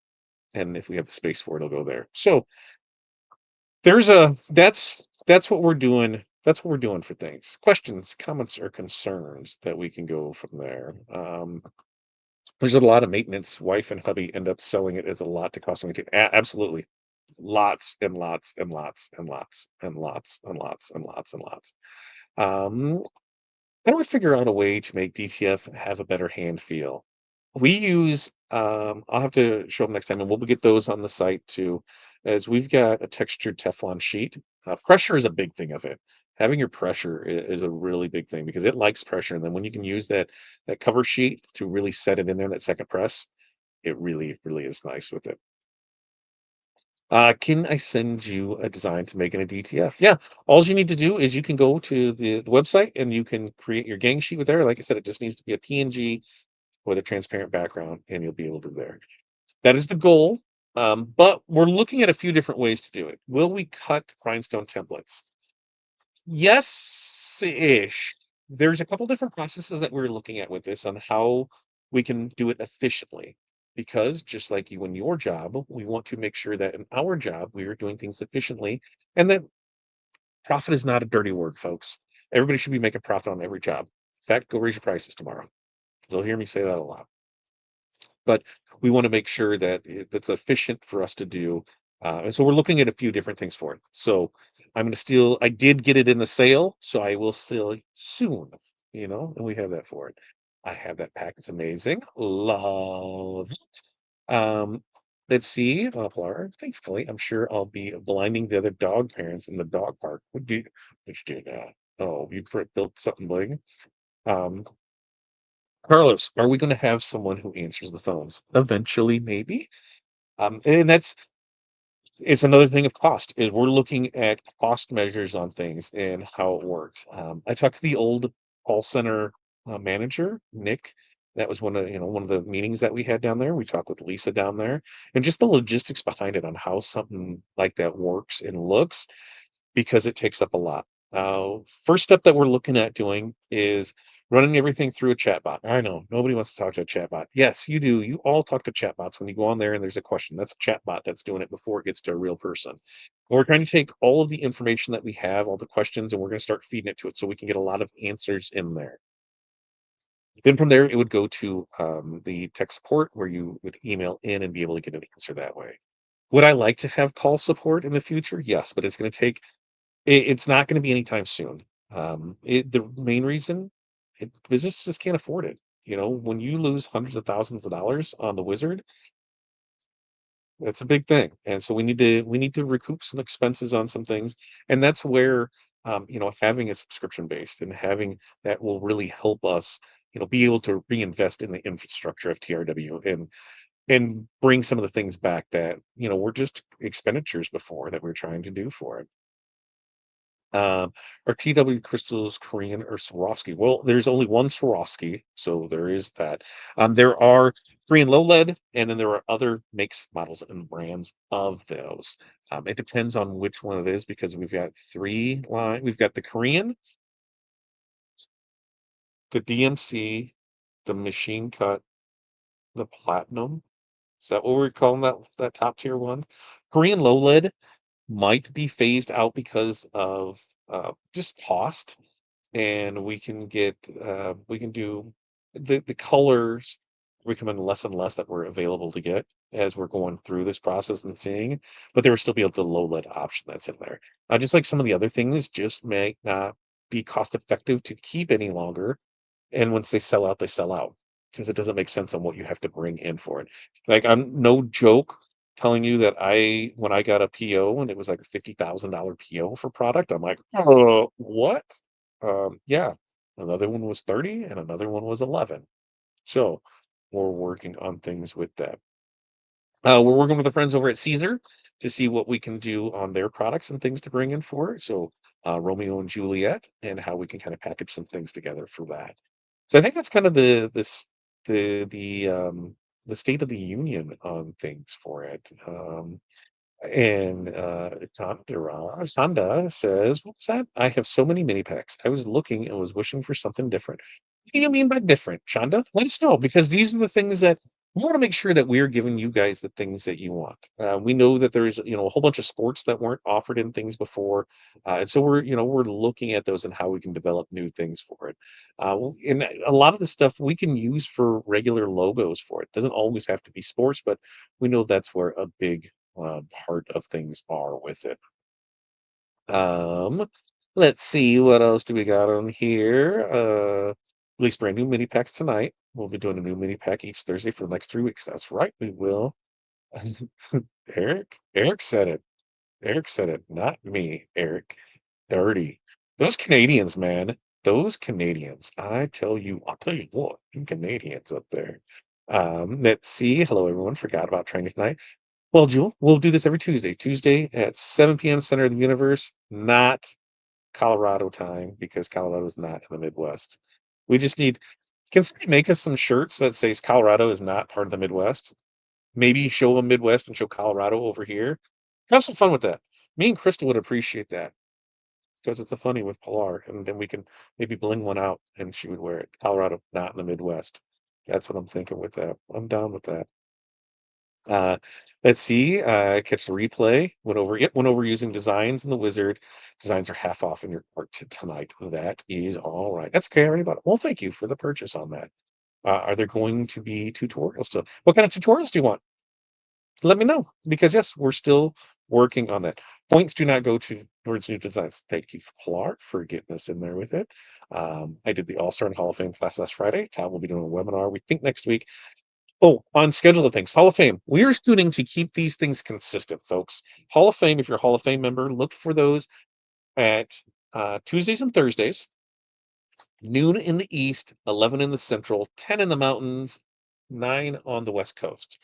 And if we have the space for it, it'll go there. So that's what we're doing. That's what we're doing for things. Questions, comments, or concerns that we can go from there. There's a lot of maintenance. Wife and hubby end up selling it as a lot to cost me. Absolutely, lots and lots and lots and lots and lots and lots and lots and lots. Um, how do we figure out a way to make DTF have a better hand feel? We use, I'll have to show them next time, and we'll get those on the site too, as we've got a textured Teflon sheet. Pressure is a big thing of it. Having your pressure is a really big thing because it likes pressure, and then when you can use that cover sheet to really set it in there, that second press, it really, really is nice with it. Can I send you a design to make in a DTF? Yeah. All you need to do is you can go to the website and you can create your gang sheet with there. Like I said, it just needs to be a PNG with a transparent background, and you'll be able to do there. That is the goal. But we're looking at a few different ways to do it. Will we cut rhinestone templates? Yes-ish. There's a couple different processes that we're looking at with this on how we can do it efficiently. Because just like you in your job, we want to make sure that in our job, we are doing things efficiently and that profit is not a dirty word, folks. Everybody should be making profit on every job. In fact, go raise your prices tomorrow. You'll hear me say that a lot. But we want to make sure that that's efficient for us to do. And so we're looking at a few different things for it. So I'm going to steal. I did get it in the sale, so I will steal soon. And we have that for it. I have that pack. It's amazing. Love it. Let's see. Pilar, thanks, Kelly. I'm sure I'll be blinding the other dog parents in the dog park. Would you do that? Oh, you built something big. Um, Carlos, are we going to have someone who answers the phones? Eventually, maybe. And it's another thing of cost is we're looking at cost measures on things and how it works. I talked to the old call center manager, Nick. That was one of the meetings that we had down there. We talked with Lisa down there, and just the logistics behind it on how something like that works and looks because it takes up a lot. First step that we're looking at doing is running everything through a chatbot. I know nobody wants to talk to a chatbot. Yes, you do. You all talk to chatbots when you go on there and there's a question. That's a chatbot that's doing it before it gets to a real person. And we're trying to take all of the information that we have, all the questions, and we're going to start feeding it to it so we can get a lot of answers in there. Then from there, it would go to the tech support where you would email in and be able to get an answer that way. Would I like to have call support in the future? Yes, but it's not gonna be anytime soon. The main reason, business just can't afford it. When you lose hundreds of thousands of dollars on the Wizard, that's a big thing, and so we need to recoup some expenses on some things, and that's where, having a subscription based and having that will really help us, be able to reinvest in the infrastructure of TRW and bring some of the things back that, were just expenditures before that we're trying to do for it. Are TW crystals Korean or Swarovski? Well, there's only one Swarovski, so there is that. There are Korean low lead, and then there are other makes, models, and brands of those. It depends on which one it is because we've got three line. We've got the Korean, the DMC, the machine cut, the platinum. Is that what we're calling that top tier one? Korean low lead might be phased out because of just cost and we can do the colors becoming less and less that were available to get as we're going through this process and seeing, but there will still be the low lead option that's in there. Just like some of the other things just may not be cost effective to keep any longer, and once they sell out, they sell out because it doesn't make sense on what you have to bring in for it. Like I'm no joke telling you that when I got a PO and it was like a $50,000 PO for product, I'm like, oh, what? Yeah, another one was 30 and another one was 11. So we're working on things with that. We're working with the friends over at Caesar to see what we can do on their products and things to bring in for it. So Romeo and Juliet and how we can kind of package some things together for that. So I think that's kind of the state of the union on things for it. And Tanda says, "What's that? I have so many mini packs. I was looking and was wishing for something different." What do you mean by different, Shonda? Let us know because these are the things that we want to make sure that we're giving you guys the things that you want. We know that there's a whole bunch of sports that weren't offered in things before, and so we're looking at those and how we can develop new things for it. And a lot of the stuff we can use for regular logos for it. Doesn't always have to be sports, but we know that's where a big part of things are with it. Um, let's see what else do we got on here. Release brand new mini packs tonight. We'll be doing a new mini pack each Thursday for the next 3 weeks. That's right, we will. Eric said it. Eric said it, not me, Eric. Dirty. Those Canadians, man. Those Canadians. I'll tell you what, you Canadians up there. Let's see. Hello, everyone. Forgot about training tonight. Well, Jewel, we'll do this every Tuesday. Tuesday at 7 p.m. Center of the Universe, not Colorado time because Colorado is not in the Midwest. We just need. Can somebody make us some shirts that says Colorado is not part of the Midwest? Maybe show them Midwest and show Colorado over here. Have some fun with that. Me and Crystal would appreciate that because it's a funny with Pilar, and then we can maybe bling one out and she would wear it. Colorado, not in the Midwest. That's what I'm thinking with that. I'm down with that. Uh, let's see. Catch the replay. Went over. Yep, went over using designs in the wizard. Designs are half off in your cart tonight. That is all right. That's okay. I already bought it. Well, thank you for the purchase on that. Are there going to be tutorials? So, what kind of tutorials do you want? Let me know because yes, we're still working on that. Points do not go towards new designs. Thank you, Clark, for getting us in there with it. I did the All Star and Hall of Fame class last Friday. Todd will be doing a webinar. We think next week. Oh, on schedule of things, Hall of Fame. We are shooting to keep these things consistent, folks. Hall of Fame. If you're a Hall of Fame member, look for those at Tuesdays and Thursdays, noon in the East, 11 in the Central, 10 in the Mountains, 9 on the West Coast.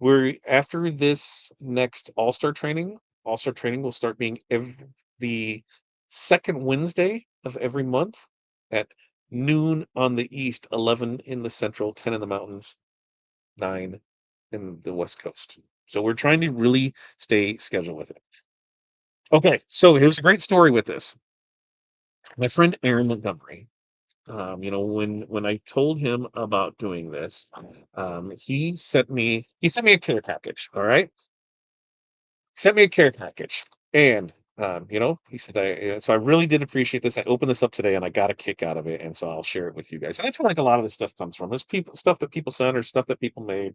We're after this next All-Star training will start being the second Wednesday of every month at noon on the East, 11 in the Central, 10 in the Mountains, 9 in the West Coast. So we're trying to really stay scheduled with it. Okay, so here's a great story with this. My friend Aaron Montgomery, when I told him about doing this, he sent me a care package. All right, sent me a care package, and he said, so I really did appreciate this. I opened this up today, and I got a kick out of it, and so I'll share it with you guys. And that's where like a lot of this stuff comes from. It's people stuff that people sent or stuff that people made.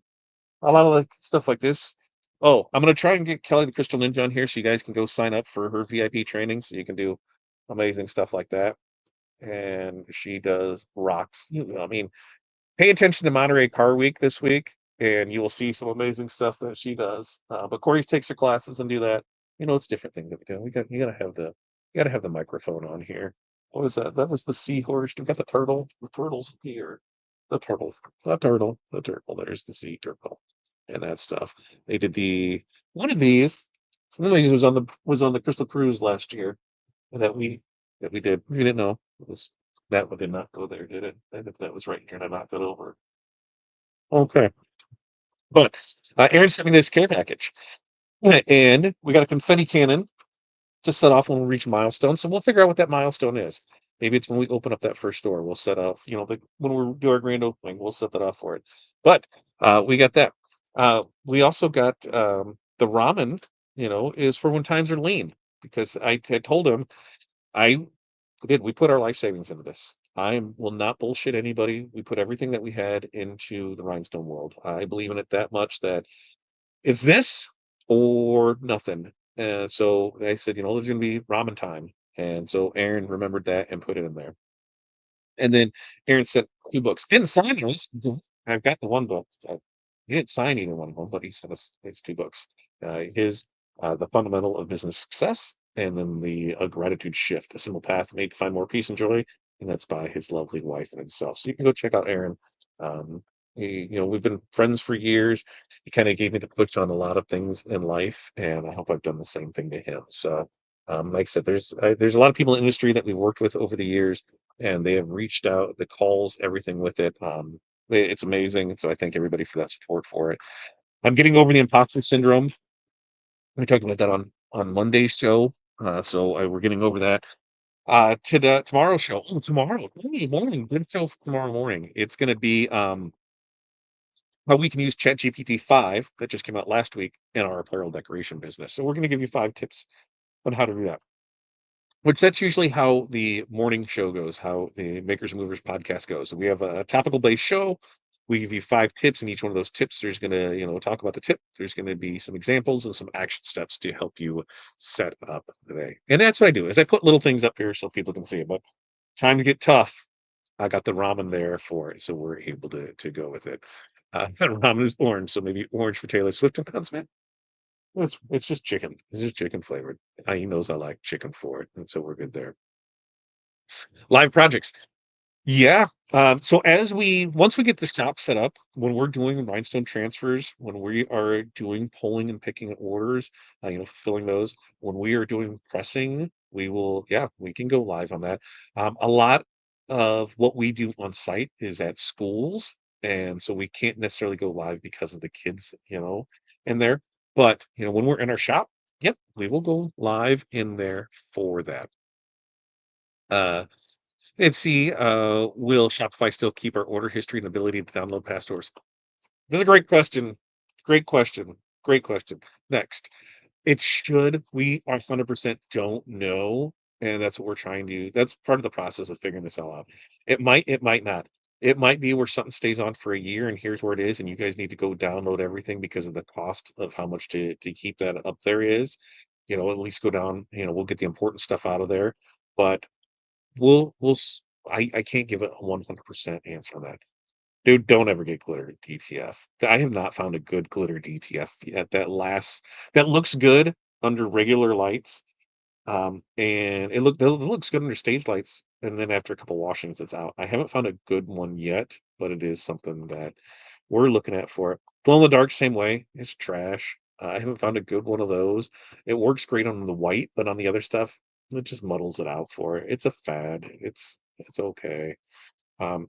A lot of like stuff like this. Oh, I'm gonna try and get Kelly the Crystal Ninja on here so you guys can go sign up for her VIP training so you can do amazing stuff like that. And she does rocks. I mean, pay attention to Monterey Car Week this week, and you will see some amazing stuff that she does. But Corey takes her classes and do that. It's different things that we do. You gotta have the microphone on here. What was that? That was the seahorse. We got the turtle. The turtle's here. The turtle. The turtle. The turtle. There's the sea turtle, and that stuff. They did the one of these. One of these was on the Crystal Cruise last year that we did. We didn't know that one did not go there, did it? And if that was right here, and I knocked it over. Okay, but Aaron sent me this care package, and we got a confetti cannon to set off when we reach a milestone. So we'll figure out what that milestone is. Maybe it's when we open up that first store. We'll set off, when we do our grand opening, we'll set that off for it. But we got that. We also got the ramen. Is for when times are lean because I had told him I did. We put our life savings into this. Will not bullshit anybody. We put everything that we had into the rhinestone world. I believe in it that much that it's this or nothing. So I said, there's going to be ramen time. And so Aaron remembered that and put it in there. And then Aaron sent 2 books. Didn't sign those. I've got the one book. He didn't sign either one of them, but he sent us his 2 books. His The Fundamental of Business Success, and then the A Gratitude Shift, A Simple Path Made to Find More Peace and Joy. And that's by his lovely wife and himself. So you can go check out Aaron. Um, we've been friends for years. He kind of gave me the push on a lot of things in life, and I hope I've done the same thing to him. So, like I said, there's a lot of people in the industry that we've worked with over the years, and they have reached out, the calls, everything with it. It's amazing. So I thank everybody for that support for it. I'm getting over the imposter syndrome. We talked about that on Monday's show. So we're getting over that. To the tomorrow's show. Oh, tomorrow morning. Good show for tomorrow morning. It's going to be how we can use ChatGPT 5 that just came out last week in our apparel decoration business. So we're going to give you 5 tips on how to do that. Which that's usually how the morning show goes, how the Makers and Movers podcast goes. So we have a topical based show. We give you 5 tips, and each one of those tips, there's going to, talk about the tip. There's going to be some examples and some action steps to help you set up the day. And that's what I do is I put little things up here so people can see it. But time to get tough. I got the ramen there for it, so we're able to go with it. Ramen is orange, so maybe orange for Taylor Swift announcement. It's just chicken. It's just chicken flavored. He knows I like chicken for it, and so we're good there. Live projects. Yeah. So once we get the shop set up, when we're doing rhinestone transfers, when we are doing pulling and picking orders, filling those, when we are doing pressing, we can go live on that. A lot of what we do on site is at schools, and so we can't necessarily go live because of the kids, in there. But when we're in our shop, yep, we will go live in there for that. Uh, Let's see. Will Shopify still keep our order history and ability to download past orders? That's a great question. Great question. Great question. Next. It should. We 100% don't know, and that's what we're trying to that's part of the process of figuring this all out. It might not. It might be where something stays on for a year, and here's where it is, and you guys need to go download everything because of the cost of how much to keep that up there is. At least go down, we'll get the important stuff out of there, but we'll s I can't give a 100% answer on that. Dude, don't ever get glitter DTF. I have not found a good glitter DTF yet that looks good under regular lights, and it looks good under stage lights, and then after a couple washings, it's out. I haven't found a good one yet, but it is something that we're looking at for it. Glow in the dark, same way. It's trash. I haven't found a good one of those. It works great on the white, but on the other stuff, it just muddles it out for it. It's a fad. It's okay.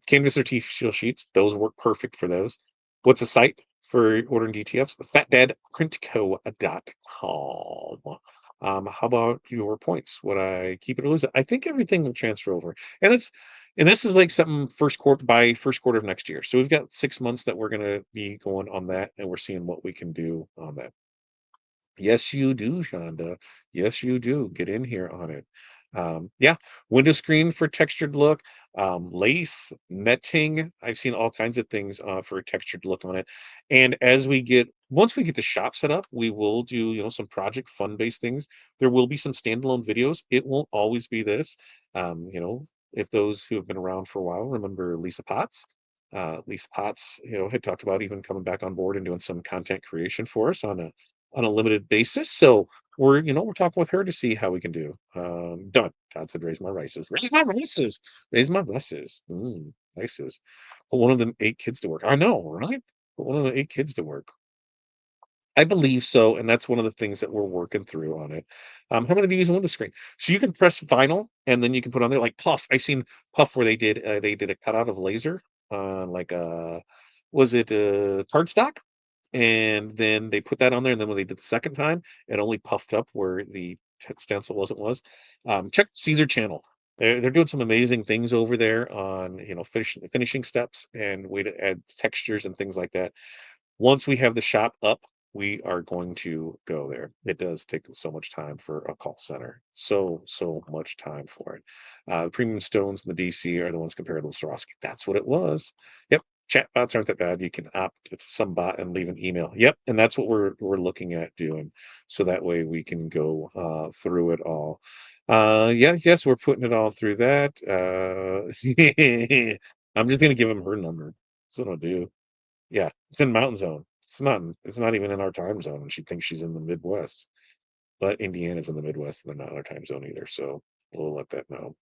Canvas or T-shield sheets, those work perfect for those. What's the site for ordering DTFs? Fatdadprintco.com. How about your points? Would I keep it or lose it? I think everything will transfer over. And this is like something first quarter of next year. So we've got 6 months that we're gonna be going on that, and we're seeing what we can do on that. Yes, you do, Shonda. Yes, you do. Get in here on it. Yeah, window screen for textured look, lace, netting. I've seen all kinds of things for a textured look on it. And once we get the shop set up, we will do, some project fun-based things. There will be some standalone videos. It won't always be this. If those who have been around for a while remember Lisa Potts. Lisa Potts, had talked about even coming back on board and doing some content creation for us on a limited basis. So we're talking with her to see how we can do. Done. Todd said, "Raise my rices. Raise my rices. Raise my rices. Rices. Put one of them 8 kids to work. I know, right? Put one of the 8 kids to work. I believe so, and that's one of the things that we're working through on it. How many do you use a window screen? So you can press vinyl, and then you can put on there like Puff. I seen Puff where they did a cutout of laser on like was it cardstock? And then they put that on there, and then when they did the second time, it only puffed up where the stencil was. Check Caesar channel. They're doing some amazing things over there on finishing steps and way to add textures and things like that. Once we have the shop up, we are going to go there. It does take so much time for a call center. So much time for it. The premium stones in the DC are the ones comparable to Swarovski. That's what it was. Yep. Chat bots aren't that bad. You can opt to some bot and leave an email. Yep. And that's what we're looking at doing. So that way we can go through it all. Yeah, yes, we're putting it all through that. I'm just gonna give him her number. That's what I'll do. Yeah, it's in Mountain Zone. It's not even in our time zone, and she thinks she's in the Midwest, but Indiana's in the Midwest, and they're not in our time zone either, so we'll let that know.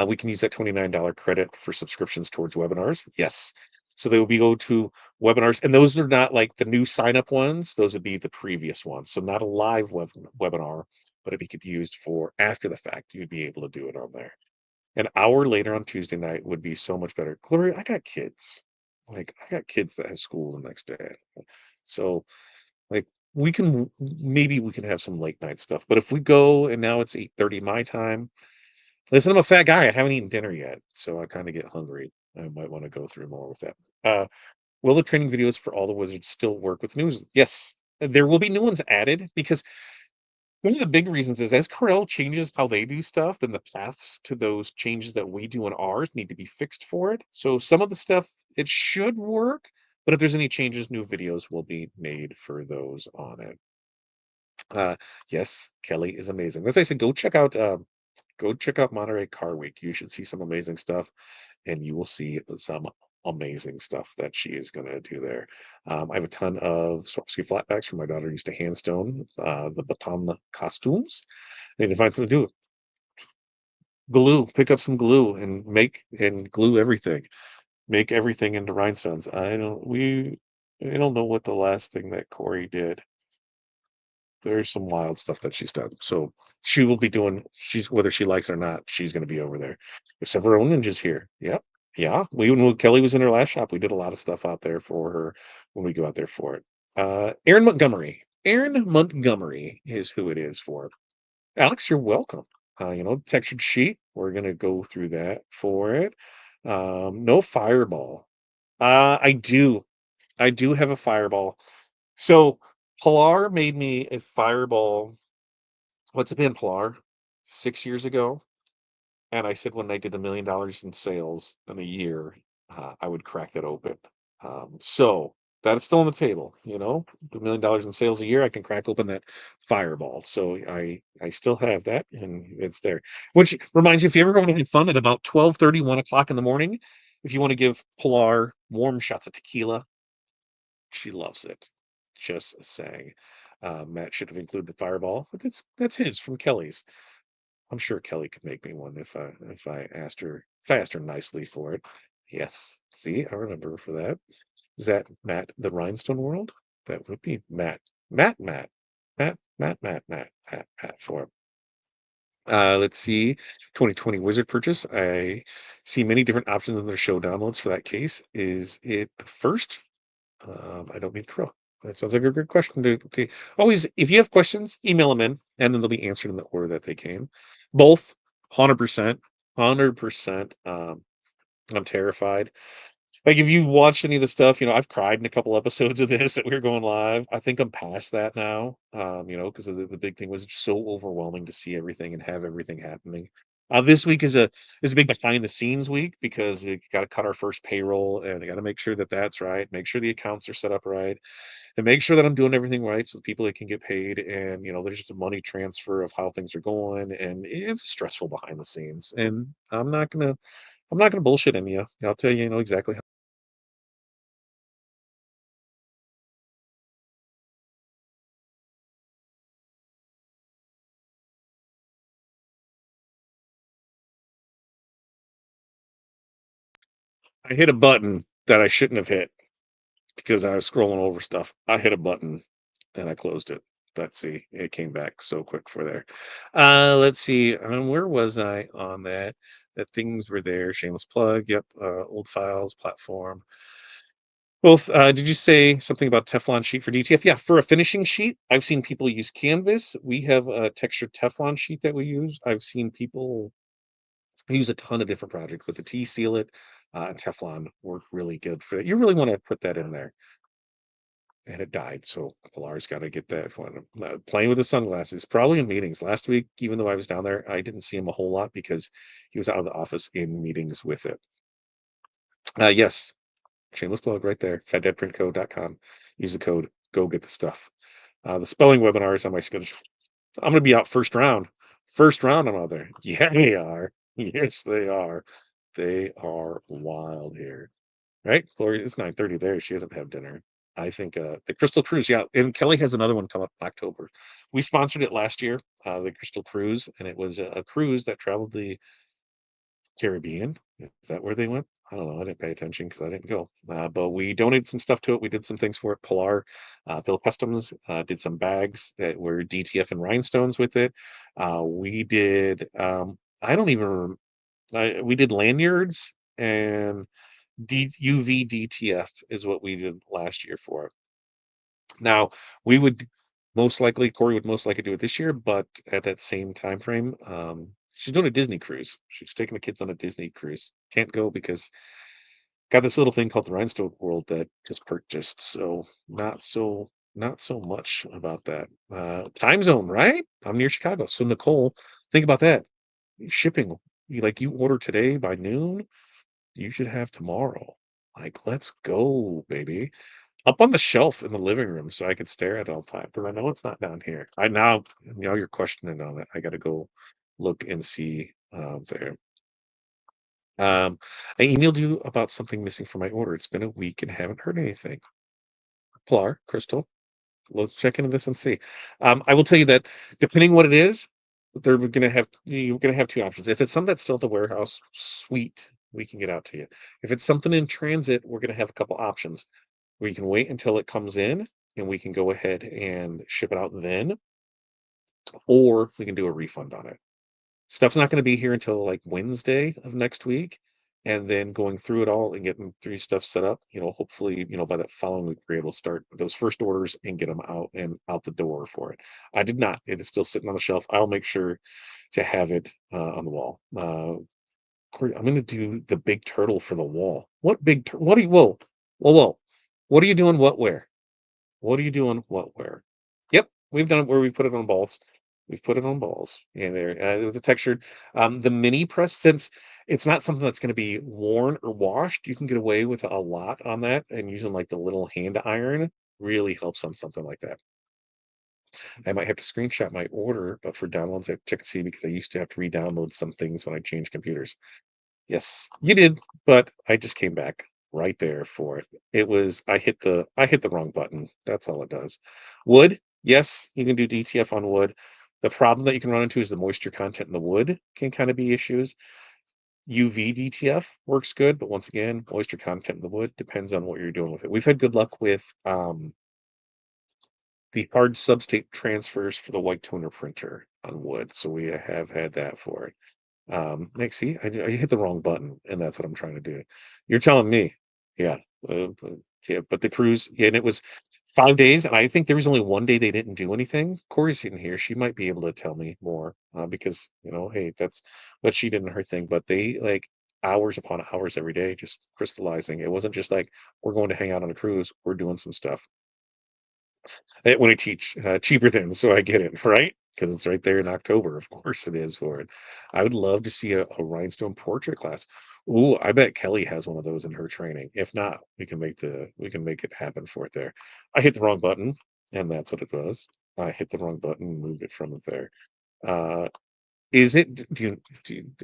We can use that $29 credit for subscriptions towards webinars. Yes. So they will be go to webinars, and those are not like the new sign-up ones. Those would be the previous ones. So not a live webinar, but if you could be used for after the fact, you'd be able to do it on there. An hour later on Tuesday night would be so much better. Gloria, I got kids. Like, I got kids that have school the next day. So, like, maybe we can have some late night stuff. But if we go and now it's 8:30 my time, listen, I'm a fat guy. I haven't eaten dinner yet, so I kind of get hungry. I might want to go through more with that. Will the training videos for all the wizards still work with news? Yes. There will be new ones added because one of the big reasons is as Corel changes how they do stuff, then the paths to those changes that we do in ours need to be fixed for it. So some of the stuff it should work, but if there's any changes, new videos will be made for those on it. Uh, yes, Kelly is amazing. As I said, go check out Monterey Car Week. You should see some amazing stuff, and you will see some amazing stuff that she is going to do there. I have a ton of Swarovski flatbacks from my daughter used to handstone the baton costumes. I need to find something to do. Glue, pick up some glue and make and glue everything. Make everything into rhinestones. I don't know what the last thing that Corey did. There's some wild stuff that she's done. So she will be doing she's whether she likes it or not, she's gonna be over there. There's several ninjas here. Yep. Yeah. When Kelly was in her last shop, we did a lot of stuff out there for her when we go out there for it. Aaron Montgomery. Aaron Montgomery is who it is for. Alex, you're welcome. Textured sheet. We're gonna go through that for it. No fireball. I do. I do have a fireball. So Pilar made me a fireball. What's it been, Pilar? 6 years ago. And I said when I did $1 million in sales in a year, I would crack that open. So that's still on the table. $1 million in sales a year, I can crack open that fireball. So I still have that, and it's there. Which reminds you, if you ever want to have fun at about 12:30, 1 o'clock in the morning, if you want to give Pilar warm shots of tequila, she loves it. Just saying. Matt should have included the fireball, but that's his from Kelly's. I'm sure Kelly could make me one if I asked her nicely for it. Yes. See, I remember for that. Is that Matt the Rhinestone World? That would be Matt. Matt, Matt. Matt for it. Let's see. 2020 Wizard purchase. I see many different options in their show downloads for that case. Is it the first? I don't need Crow. That sounds like a good question to always. If you have questions, email them in, and then they'll be answered in the order that they came. Both, 100%, 100%. I'm terrified. Like if you watched any of the stuff, I've cried in a couple episodes of this that we were going live. I think I'm past that now. Because the big thing was just so overwhelming to see everything and have everything happening. This week is a big behind the scenes week because we got to cut our first payroll and I got to make sure that that's right, make sure the accounts are set up right, and make sure that I'm doing everything right so people that can get paid. And there's just a money transfer of how things are going, and it's stressful behind the scenes. And I'm not gonna bullshit in you. I'll tell you, exactly. I hit a button that I shouldn't have hit because I was scrolling over stuff. I hit a button and I closed it. Let's see, it came back so quick for there. Let's see. Where was I on that? That things were there. Shameless plug. Yep. Old files, platform. Both. Did you say something about Teflon sheet for DTF? Yeah, for a finishing sheet, I've seen people use canvas. We have a textured Teflon sheet that we use. I've seen people use a ton of different projects with the T seal it. Teflon work really good for that. You really want to put that in there. And it died, so Pilar's got to get that one. Playing with the sunglasses, probably in meetings. Last week, even though I was down there, I didn't see him a whole lot because he was out of the office in meetings with it. Yes, shameless plug right there. FatDadPrintCo.com. Use the code. Go get the stuff. The spelling webinar is on my schedule. I'm going to be out first round. First round, I'm out there. Yeah, they are. Yes, they are. They are wild here. Right? Gloria, it's 9:30 there. She doesn't have dinner. I think the Crystal Cruise, yeah. And Kelly has another one come up in October. We sponsored it last year, the Crystal Cruise, and it was a cruise that traveled the Caribbean. Is that where they went? I don't know. I didn't pay attention because I didn't go. But we donated some stuff to it. We did some things for it. Pilar, Bill Customs, did some bags that were DTF and rhinestones with it. We did. I don't even. We did lanyards and UV DTF is what we did last year for it. Now we would Corey would most likely do it this year, but at that same time frame, she's doing a Disney cruise. She's taking the kids on a Disney cruise. Can't go because got this little thing called the Rhinestone World that just purchased. So not so much about that. Time zone, right? I'm near Chicago. So Nicole, think about that. Shipping. You order today by noon, you should have tomorrow. Like, let's go, baby. Up on the shelf in the living room so I could stare at it all the time because I know it's not down here. Now you're questioning on it. I got to go look and see there. I emailed you about something missing from my order. It's been a week and haven't heard anything. Pilar, Crystal, let's check into this and see. I will tell you that depending what it is, you're gonna have two options. If it's something that's still at the warehouse, sweet, we can get out to you. If it's something in transit, we're gonna have a couple options. We can wait until it comes in and we can go ahead and ship it out then, or we can do a refund on it. Stuff's not going to be here until like Wednesday of next week. and then going through it all and getting 3 stuff set up, hopefully, by that following week, we're able to start those first orders and get them out and out the door for it. I did not. It is still sitting on the shelf. I'll make sure to have it, on the wall. Corey, I'm gonna do the big turtle for the wall. What big tur what are you whoa, whoa, whoa. What are you doing? What where? What are you doing? What where? Yep, we've done it where we put it on balls. We've put it on balls and there, with the textured, the mini press, since it's not something that's gonna be worn or washed, you can get away with a lot on that, and using, like, the little hand iron really helps on something like that. I might have to screenshot my order, but for downloads, I have to check and see because I used to have to re-download some things when I changed computers. Yes, you did, but I just came back right there for it. I hit the wrong button. That's all it does. Wood, yes, you can do DTF on wood. The problem that you can run into is the moisture content in the wood can kind of be issues. UV DTF works good, but once again, moisture content in the wood depends on what you're doing with it. We've had good luck with the hard substate transfers for the white toner printer on wood, so we have had that for it. Like, see, I hit the wrong button, and that's what I'm trying to do. You're telling me, yeah, yeah, but the cruise, yeah, and it was 5 days, and I think there was only 1 day they didn't do anything. Corey's in here; she might be able to tell me more, because hey, that's what she did in her thing. But they like hours upon hours every day, just crystallizing. It wasn't just like we're going to hang out on a cruise; we're doing some stuff. When I teach, cheaper things, so I get it, right? Because it's right there in October, of course it is for it. I would love to see a rhinestone portrait class. Ooh, I bet Kelly has one of those in her training. If not, we can make it happen for it there. I hit the wrong button, and that's what it was. I hit the wrong button and moved it from there. Uh, is it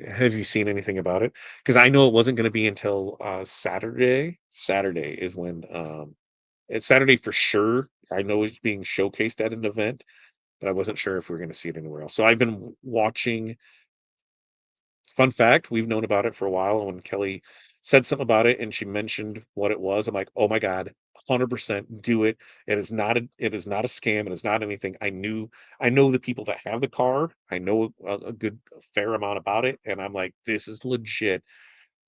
have you seen anything about it? Because I know it wasn't gonna be until, Saturday. Saturday is when, it's Saturday for sure. I know it's being showcased at an event, but I wasn't sure if we are gonna see it anywhere else. So I've been watching. Fun fact, we've known about it for a while, and when Kelly said something about it and she mentioned what it was, I'm like, "Oh my god, 100% do it. It is not a scam, it is not anything." I know the people that have the car. I know a good a fair amount about it, and I'm like, "This is legit."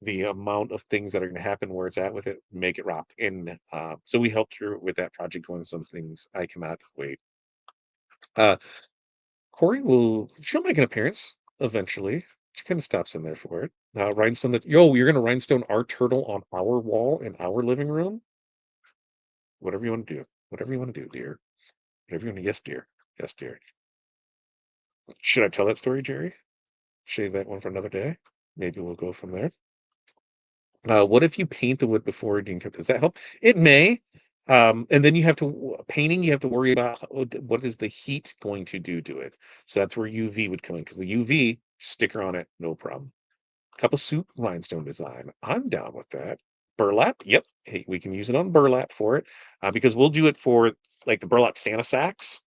The amount of things that are gonna happen where it's at with it, make it rock. And, so we helped her with that project going some things. I cannot wait. Uh, Corey she'll make an appearance eventually. She kinda stops in there for it. Rhinestone that you're gonna rhinestone our turtle on our wall in our living room? Whatever you wanna do. Whatever you wanna do, dear. Whatever you wanna yes, dear. Yes, dear. Should I tell that story, Jerry? Save that one for another day? Maybe we'll go from there. What if you paint the wood before doing does that help? It may. And then you have to painting, you have to worry about what is the heat going to do to it. So that's where UV would come in because the UV sticker on it, no problem. Cup of soup rhinestone design. I'm down with that. Burlap, yep. Hey, we can use it on burlap for it, because we'll do it for like the burlap Santa sacks.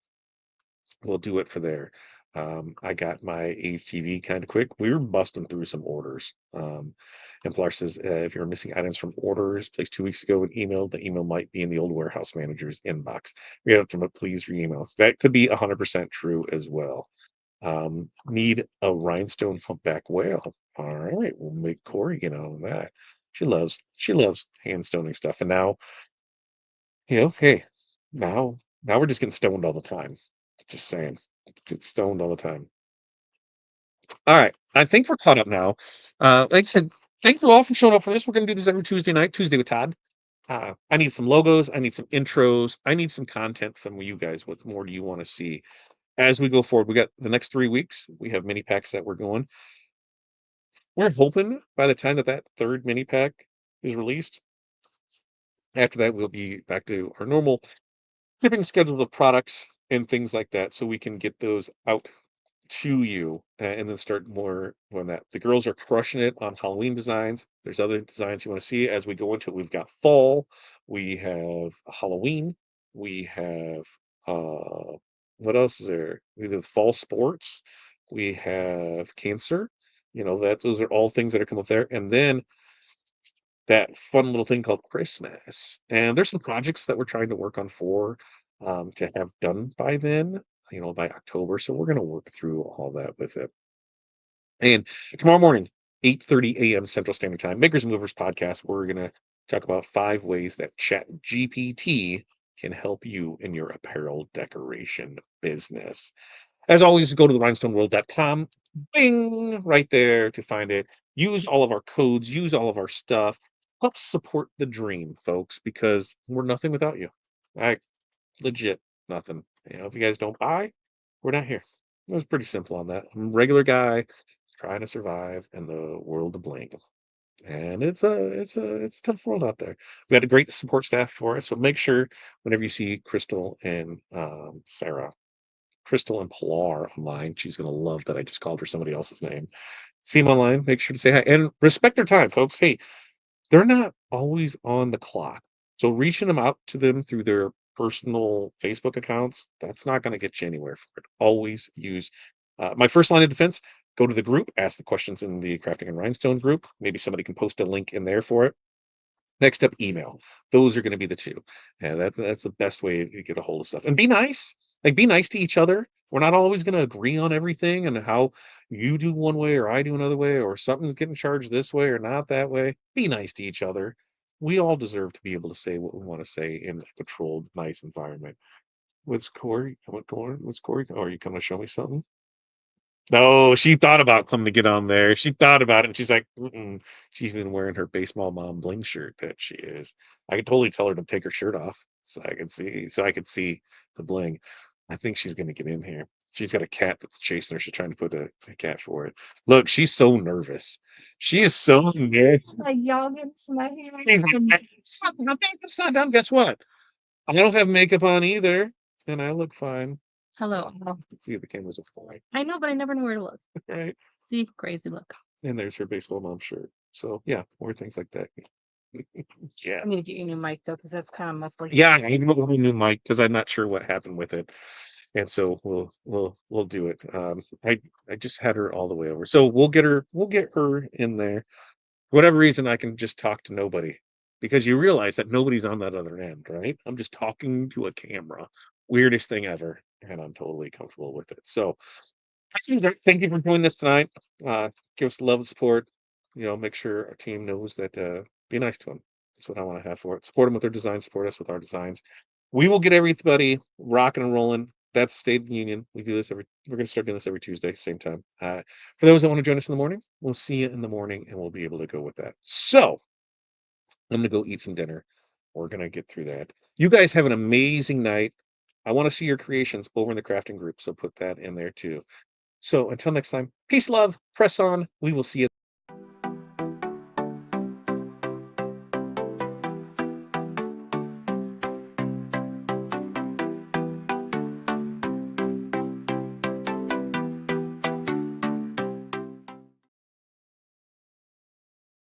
We'll do it for there. I got my HTV kind of quick. We were busting through some orders. And Pilar says, if you're missing items from orders placed 2 weeks ago with email, the email might be in the old warehouse manager's inbox. We have to please re-emails. That could be 100% true as well. Need a rhinestone humpback whale. All right, we'll make Corey get on that. She loves hand stoning stuff. And now, hey, now we're just getting stoned all the time. Just saying. Get stoned all the time. All right. I think we're caught up now. Like I said, thank you all for showing up for this. We're going to do this every Tuesday night, Tuesday with Todd. I need some logos. I need some intros. I need some content from you guys. What more do you want to see as we go forward? We got the next 3 weeks. We have mini packs that we're going. We're hoping by the time that third mini pack is released, after that, we'll be back to our normal shipping schedules of products and things like that so we can get those out to you, and then start more on that. The girls are crushing it on Halloween designs. There's other designs you want to see as we go into it. We've got fall, we have Halloween, we have what else is there? We have fall sports, we have cancer. That those are all things that are coming up there. And then that fun little thing called Christmas. And there's some projects that we're trying to work on to have done by then, by October. So we're going to work through all that with it. And tomorrow morning, 8:30 a.m. Central Standard Time. Makers and Movers podcast. We're going to talk about 5 ways that Chat GPT can help you in your apparel decoration business. As always, go to the rhinestoneworld.com. Bing, right there to find it. Use all of our codes, use all of our stuff. Help support the dream, folks, because we're nothing without you. I legit nothing. If you guys don't buy, we're not here. It was pretty simple on that. I'm a regular guy trying to survive in the world of bling. And it's a tough world out there. We had a great support staff for us. So make sure whenever you see Crystal and Sarah, Crystal and Pilar online, she's gonna love that I just called her somebody else's name. See them online, make sure to say hi and respect their time, folks. Hey, they're not always on the clock. So reaching them out to them through their personal Facebook accounts, that's not going to get you anywhere for it. Always use my first line of defense. Go to the group, ask the questions in the Crafting and Rhinestone group. Maybe somebody can post a link in there for it. Next up, email. Those are going to be the two. And that's the best way to get a hold of stuff. And be nice. Like, be nice to each other. We're not always going to agree on everything and how you do one way or I do another way or something's getting charged this way or not that way. Be nice to each other. We all deserve to be able to say what we want to say in a controlled, nice environment. What's Corey? What's Corey? Oh, are you coming to show me something? No, she thought about coming to get on there. She thought about it, and she's like, "Mm-mm." She's been wearing her baseball mom bling shirt that she is. I could totally tell her to take her shirt off so I could see the bling. I think she's gonna get in here. She's got a cat that's chasing her. She's trying to put a cat for it. Look, she's so nervous. She is so nervous. My makeup's not done. Guess what? I don't have makeup on either, and I look fine. Hello. See, the cameras are fine, I know, but I never know where to look. right? See, crazy look. And there's her baseball mom shirt. So yeah, more things like that. Yeah. I'm gonna get you a new mic though, because that's kind of muffly. Yeah, I need a new mic because I'm not sure what happened with it. And so we'll do it. I just had her all the way over. So we'll get her in there. For whatever reason, I can just talk to nobody because you realize that nobody's on that other end, right? I'm just talking to a camera. Weirdest thing ever. And I'm totally comfortable with it. So thank you for doing this tonight. Give us love and support. Make sure our team knows that be nice to them. That's what I want to have for it. Support them with their designs, support us with our designs. We will get everybody rocking and rolling. That's State of the Union. We're going to start doing this every Tuesday, same time. For those that want to join us in the morning, we'll see you in the morning and we'll be able to go with that. So I'm going to go eat some dinner. We're going to get through that. You guys have an amazing night. I want to see your creations over in the crafting group. So put that in there too. So until next time, peace, love, press on. We will see you.